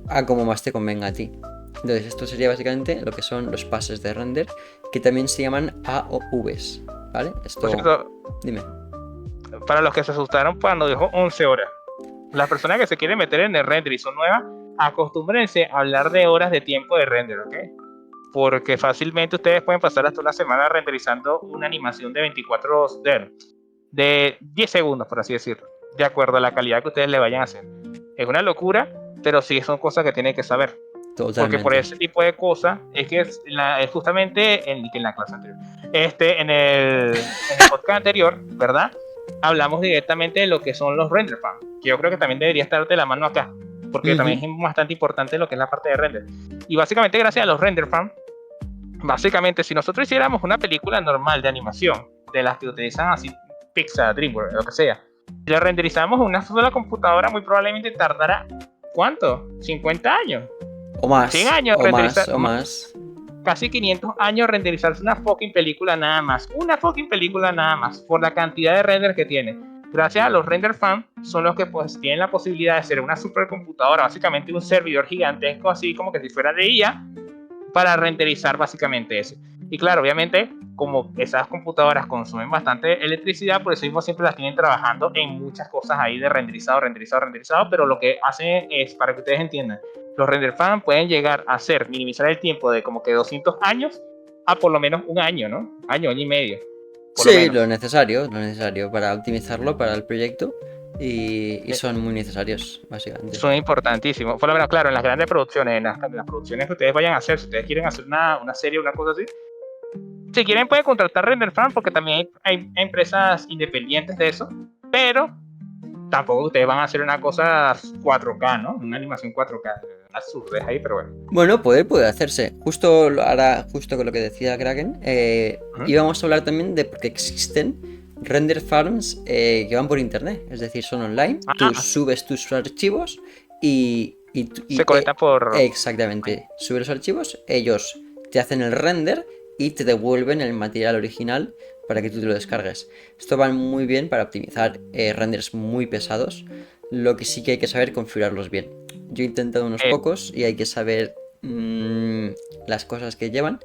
a como más te convenga a ti. Entonces esto sería básicamente lo que son los pases de render, que también se llaman AOVs, ¿vale? Esto... Por cierto, dime. Para los que se asustaron cuando dijo 11 horas, las personas que se quieren meter en el render y son nuevas, acostúmbrense a hablar de horas de tiempo de render, ¿ok? Porque fácilmente ustedes pueden pasar hasta una semana renderizando una animación de 24 de 10 segundos, por así decirlo, de acuerdo a la calidad que ustedes le vayan a hacer. Es una locura, pero sí son cosas que tienen que saber. Totalmente. Porque por ese tipo de cosas es que es justamente en la clase anterior, en el podcast anterior, ¿verdad? Hablamos directamente de lo que son los render farm, que yo creo que también debería estar de la mano acá, porque también es bastante importante lo que es la parte de render. Y básicamente gracias a los render farm, básicamente si nosotros hiciéramos una película normal de animación, de las que utilizan así Pixar, DreamWorks, lo que sea, si la renderizamos en una sola computadora, muy probablemente tardará ¿cuánto? ¿50 años? O más. 100 años O renderizar. más, o más. Casi 500 años renderizarse una fucking película nada más. Una fucking película nada más. Por la cantidad de render que tiene. Gracias a los render fan, son los que pues tienen la posibilidad de ser una supercomputadora, básicamente un servidor gigantesco, así como que si fuera de IA, para renderizar básicamente eso. Y claro, obviamente, como esas computadoras consumen bastante electricidad, por eso mismo siempre las tienen trabajando en muchas cosas ahí de renderizado, pero lo que hacen es, para que ustedes entiendan, los render fan pueden llegar a hacer, minimizar el tiempo de como que 200 años a por lo menos un año, ¿no? Año y medio, por lo Sí, menos. lo necesario para optimizarlo para el proyecto y son muy necesarios, básicamente. Son importantísimos. Por lo menos, claro, en las grandes producciones, en las producciones que ustedes vayan a hacer, si ustedes quieren hacer una serie, una cosa así, si quieren pueden contratar render fan porque también hay empresas independientes de eso, pero tampoco ustedes van a hacer una cosa 4K, ¿no? Una animación 4K absurda ahí, pero bueno. Bueno, puede hacerse. Ahora, justo con lo que decía Kraken, íbamos a hablar también de porque existen render farms que van por internet, es decir, son online. Tú subes tus archivos y se conecta por... Exactamente. Subes los archivos, ellos te hacen el render y te devuelven el material original para que tú te lo descargues. Esto va muy bien para optimizar renders muy pesados. Lo que sí que hay que saber configurarlos bien. Yo he intentado unos pocos y hay que saber las cosas que llevan.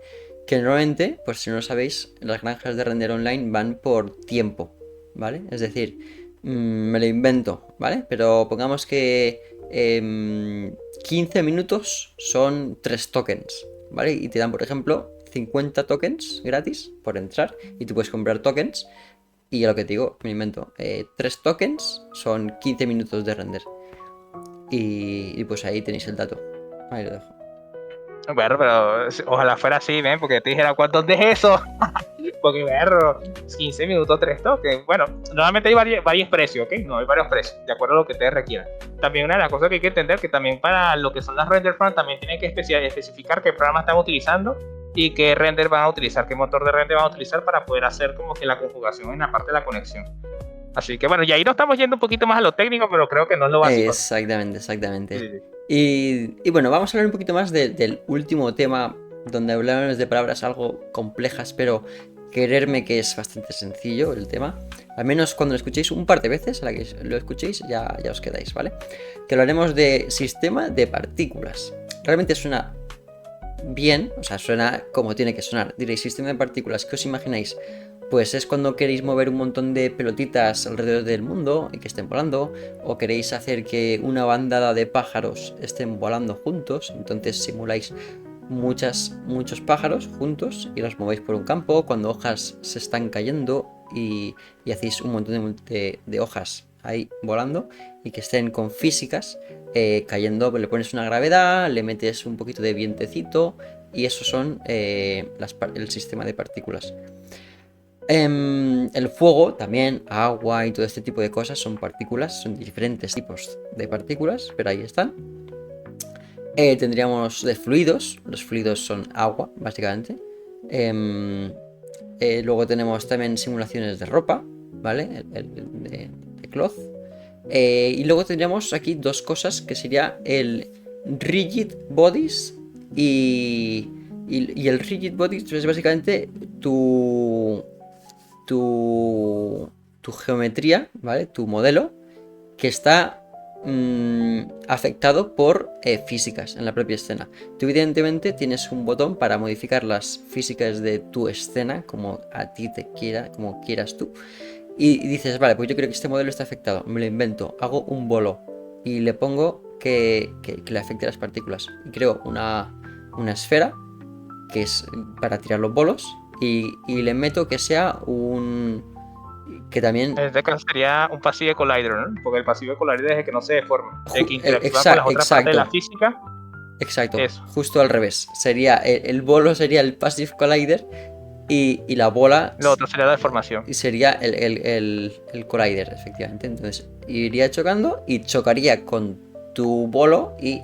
Que normalmente, pues si no lo sabéis, las granjas de render online van por tiempo, ¿vale? Es decir, me lo invento, ¿vale? Pero pongamos que 15 minutos son 3 tokens, ¿vale? Y te dan, por ejemplo, 50 tokens gratis por entrar y tú puedes comprar tokens. Y a lo que te digo, me invento, 3 tokens son 15 minutos de render. Y pues ahí tenéis el dato. Ahí lo dejo. Bueno, pero ojalá fuera así, ¿ven? Porque te dijera cuántos de eso. Porque, verro, 15 minutos, 3 toques. Bueno, normalmente hay varios precios, ¿ok? No, hay varios precios, de acuerdo a lo que ustedes requieran. También una de las cosas que hay que entender que también para lo que son las render farm también tienen que especificar qué programa están utilizando y qué render van a utilizar, qué motor de render van a utilizar para poder hacer como que la conjugación en la parte de la conexión. Así que bueno, y ahí nos estamos yendo un poquito más a lo técnico, pero creo que no es lo básico. Exactamente. Sí. Y bueno, vamos a hablar un poquito más del último tema, donde hablamos de palabras algo complejas, pero creerme que es bastante sencillo el tema. Al menos cuando lo escuchéis un par de veces, a la que lo escuchéis, ya os quedáis, ¿vale? Que hablaremos de sistema de partículas. Realmente suena bien, o sea, suena como tiene que sonar. Diréis, sistema de partículas, ¿qué os imagináis? Pues es cuando queréis mover un montón de pelotitas alrededor del mundo y que estén volando, o queréis hacer que una bandada de pájaros estén volando juntos, entonces simuláis muchos pájaros juntos y los movéis por un campo, cuando hojas se están cayendo y hacéis un montón de hojas ahí volando y que estén con físicas cayendo, le pones una gravedad, le metes un poquito de vientecito y eso son el sistema de partículas. El fuego, también agua y todo este tipo de cosas son partículas, son diferentes tipos de partículas, pero ahí están. Tendríamos de fluidos, los fluidos son agua, básicamente. Luego tenemos también simulaciones de ropa, ¿vale? De cloth. Y luego tendríamos aquí dos cosas que sería el rigid bodies y el rigid bodies es básicamente tu geometría, ¿vale? Tu modelo que está afectado por físicas en la propia escena. Tú evidentemente tienes un botón para modificar las físicas de tu escena como a ti te quiera, como quieras tú. Y dices, vale, pues yo creo que este modelo está afectado. Me lo invento, hago un bolo y le pongo que le afecte a las partículas. Y creo una esfera que es para tirar los bolos y le meto que sea que también... En este caso sería un passive collider, ¿no? Porque el passive collider es el que no se deforma, el que interactúa con las otras partes de la física. Exacto, justo al revés. Sería el bolo sería el passive collider y la bola... Lo otro sería la deformación. Y sería el collider, efectivamente. Entonces iría chocando y chocaría con tu bolo y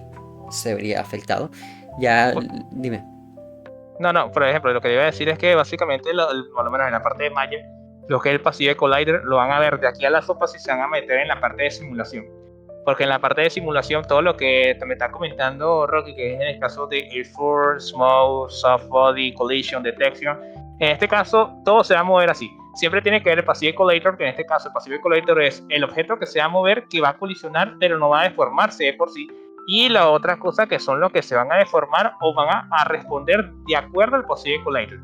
se vería afectado. Ya, dime. No, por ejemplo, lo que iba a decir es que básicamente, por lo menos en la parte de Maya, lo que es el passive collider lo van a ver de aquí a la sopa si se van a meter en la parte de simulación. Porque en la parte de simulación, todo lo que me está comentando Rocky, que es en el caso de Air Force, Smoke, Soft Body, Collision, Detection, en este caso todo se va a mover así. Siempre tiene que ver el Passive Collider, que en este caso el Passive Collider es el objeto que se va a mover, que va a colisionar, pero no va a deformarse de por sí. Y la otra cosa que son los que se van a deformar o van a responder de acuerdo al Passive Collider.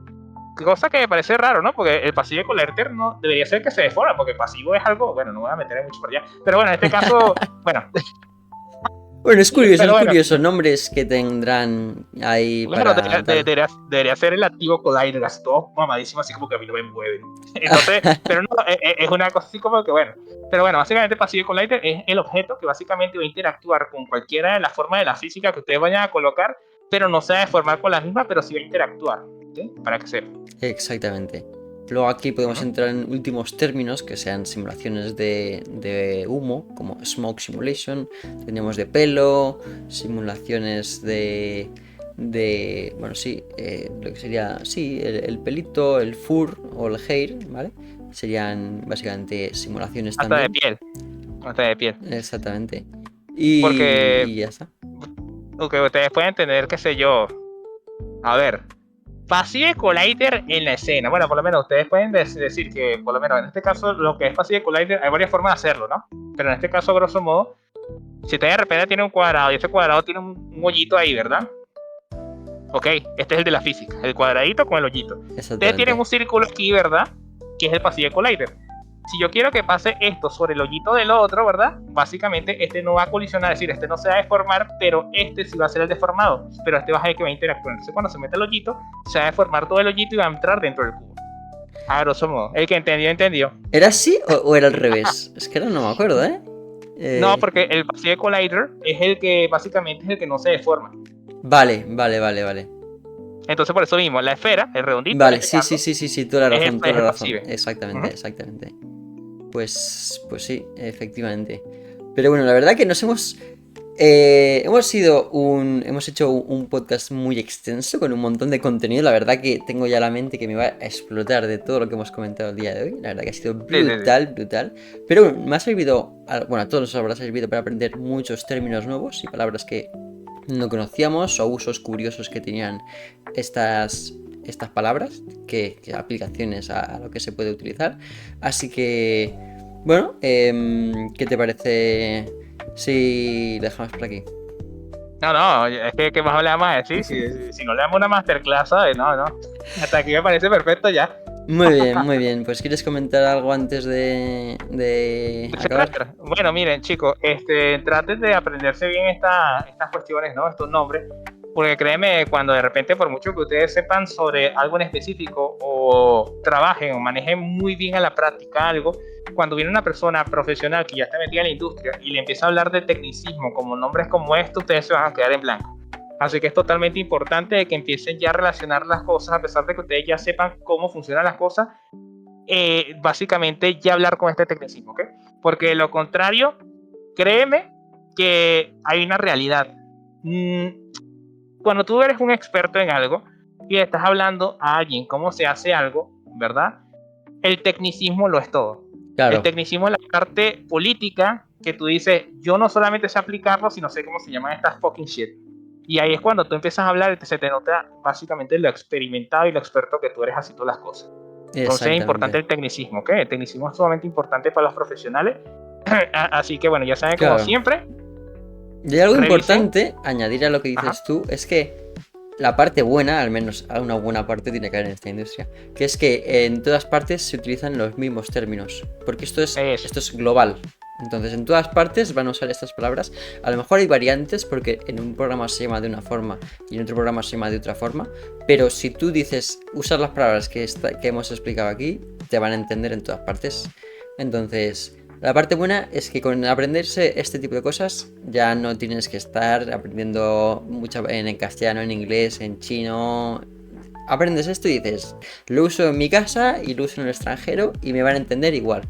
Cosa que me parece raro, ¿no? Porque el Passive Collider no debería ser que se deforma, porque el pasivo es algo, bueno, no voy a meter mucho por allá. Pero bueno, en este caso, bueno. Bueno, es curioso, Pero es bueno, curioso, nombres que tendrán ahí claro, para... debería ser el activo Collider, así todo mamadísimo, así como que a mí no me mueve. Entonces, pero no, es una cosa así como que bueno. Pero bueno, básicamente Passive Collider es el objeto que básicamente va a interactuar con cualquiera de las formas de la física que ustedes vayan a colocar, pero no se va a deformar con las mismas, pero sí va a interactuar, ¿sí? Para que sepan. Exactamente. Luego aquí podemos entrar en últimos términos que sean simulaciones de humo, como Smoke Simulation, tenemos de pelo, simulaciones bueno, sí, lo que sería, sí, el pelito, el fur o el hair, ¿vale? Serían básicamente simulaciones Hasta también. de piel. Hasta de piel. Exactamente. Porque Y ya está. ustedes pueden tener, qué sé yo, a ver, Passive Collider en la escena. Bueno, por lo menos ustedes pueden decir que, por lo menos en este caso, lo que es Passive Collider, hay varias formas de hacerlo, ¿no? Pero en este caso, grosso modo, si usted de repente tiene un cuadrado y ese cuadrado tiene un hoyito ahí, ¿verdad? Ok, este es el de la física, el cuadradito con el hoyito. Ustedes tienen un círculo aquí, ¿verdad? Que es el Passive Collider. Si yo quiero que pase esto sobre el hoyito del otro, ¿verdad? Básicamente este no va a colisionar, es decir, este no se va a deformar, pero este sí va a ser el deformado, pero este va a ser el que va a interactuar. Entonces cuando se mete el hoyito, se va a deformar todo el hoyito y va a entrar dentro del cubo. A grosso modo, el que entendió, entendió. ¿Era así o era al revés? Es que ahora no me acuerdo, ¿eh? No, porque el Passive Collider es el que básicamente es el que no se deforma. Vale. Entonces por eso mismo, la esfera, el redondito, Vale, en este caso, sí, toda la razón, es el Passive. Exactamente. Pues sí, efectivamente. Pero bueno, la verdad que hemos hecho un podcast muy extenso con un montón de contenido. La verdad que tengo ya la mente que me va a explotar de todo lo que hemos comentado el día de hoy. La verdad que ha sido brutal. Pero bueno, me ha servido, bueno, a todos nos habrá servido para aprender muchos términos nuevos y palabras que no conocíamos o usos curiosos que tenían estas palabras, que aplicaciones a lo que se puede utilizar. Así que, bueno, ¿qué te parece si dejamos por aquí? No, es que más hablar más, ¿sí? Si no le damos una masterclass, ¿sabes? No. Hasta aquí me parece perfecto ya. Muy bien. Pues ¿quieres comentar algo antes de acabar? Bueno, miren, chicos, traten de aprenderse bien estas cuestiones, ¿no? Estos nombres. Porque créeme, cuando de repente, por mucho que ustedes sepan sobre algo en específico o trabajen o manejen muy bien a la práctica algo, cuando viene una persona profesional que ya está metida en la industria y le empieza a hablar de tecnicismo como nombres como estos, ustedes se van a quedar en blanco. Así que es totalmente importante que empiecen ya a relacionar las cosas, a pesar de que ustedes ya sepan cómo funcionan las cosas, básicamente ya hablar con este tecnicismo, ¿ok? Porque de lo contrario, créeme que hay una realidad. Cuando tú eres un experto en algo y estás hablando a alguien cómo se hace algo, ¿verdad? El tecnicismo lo es todo. Claro. El tecnicismo es la parte política que tú dices, yo no solamente sé aplicarlo, sino sé cómo se llaman estas fucking shit. Y ahí es cuando tú empiezas a hablar y se te nota básicamente lo experimentado y lo experto que tú eres así todas las cosas. Entonces es importante el tecnicismo, ¿ok? El tecnicismo es sumamente importante para los profesionales. Así que bueno, ya saben, como siempre. Y algo importante, añadir a lo que dices tú, es que la parte buena, al menos una buena parte tiene que haber en esta industria, que es que en todas partes se utilizan los mismos términos, porque esto es global. Entonces en todas partes van a usar estas palabras. A lo mejor hay variantes porque en un programa se llama de una forma y en otro programa se llama de otra forma, pero si tú dices usar las palabras que hemos explicado aquí, te van a entender en todas partes. Entonces la parte buena es que con aprenderse este tipo de cosas ya no tienes que estar aprendiendo mucho en castellano, en inglés, en chino. Aprendes esto y dices, lo uso en mi casa y lo uso en el extranjero y me van a entender igual.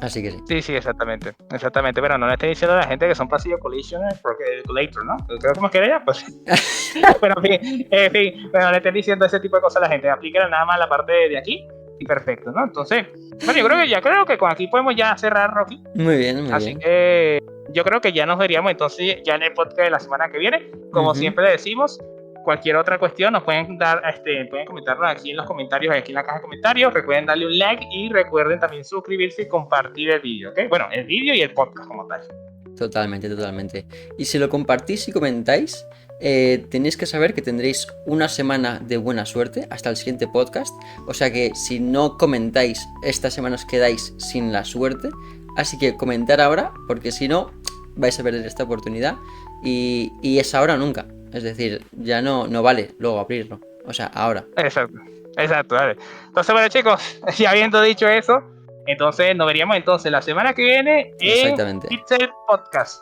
Así que sí. Sí, exactamente. Pero no le estoy diciendo a la gente que son passive collisioners porque el collider, ¿no? Creo que más que ella, pues. Pero en fin, no le estoy diciendo ese tipo de cosas a la gente. Aplíquenla nada más la parte de aquí. y perfecto, ¿no? Entonces, bueno, creo que con aquí podemos ya cerrar, Rocky. Muy bien, muy Así bien. que yo creo que ya nos veríamos entonces ya en el podcast de la semana que viene. Como siempre decimos, cualquier otra cuestión nos pueden dar, pueden comentarnos aquí en los comentarios, aquí en la caja de comentarios. Recuerden darle un like y recuerden también suscribirse y compartir el vídeo, ¿ok? Bueno, el vídeo y el podcast como tal. Totalmente, totalmente. Y si lo compartís y comentáis, tenéis que saber que tendréis una semana de buena suerte hasta el siguiente podcast. O sea que si no comentáis, esta semana os quedáis sin la suerte. Así que comentar ahora, porque si no, vais a perder esta oportunidad. Y es ahora o nunca. Es decir, ya no vale luego abrirlo. O sea, ahora. Exacto, dale. Entonces, bueno, chicos, ya habiendo dicho eso, entonces nos veríamos entonces la semana que viene en Exactamente. Pixel Podcast.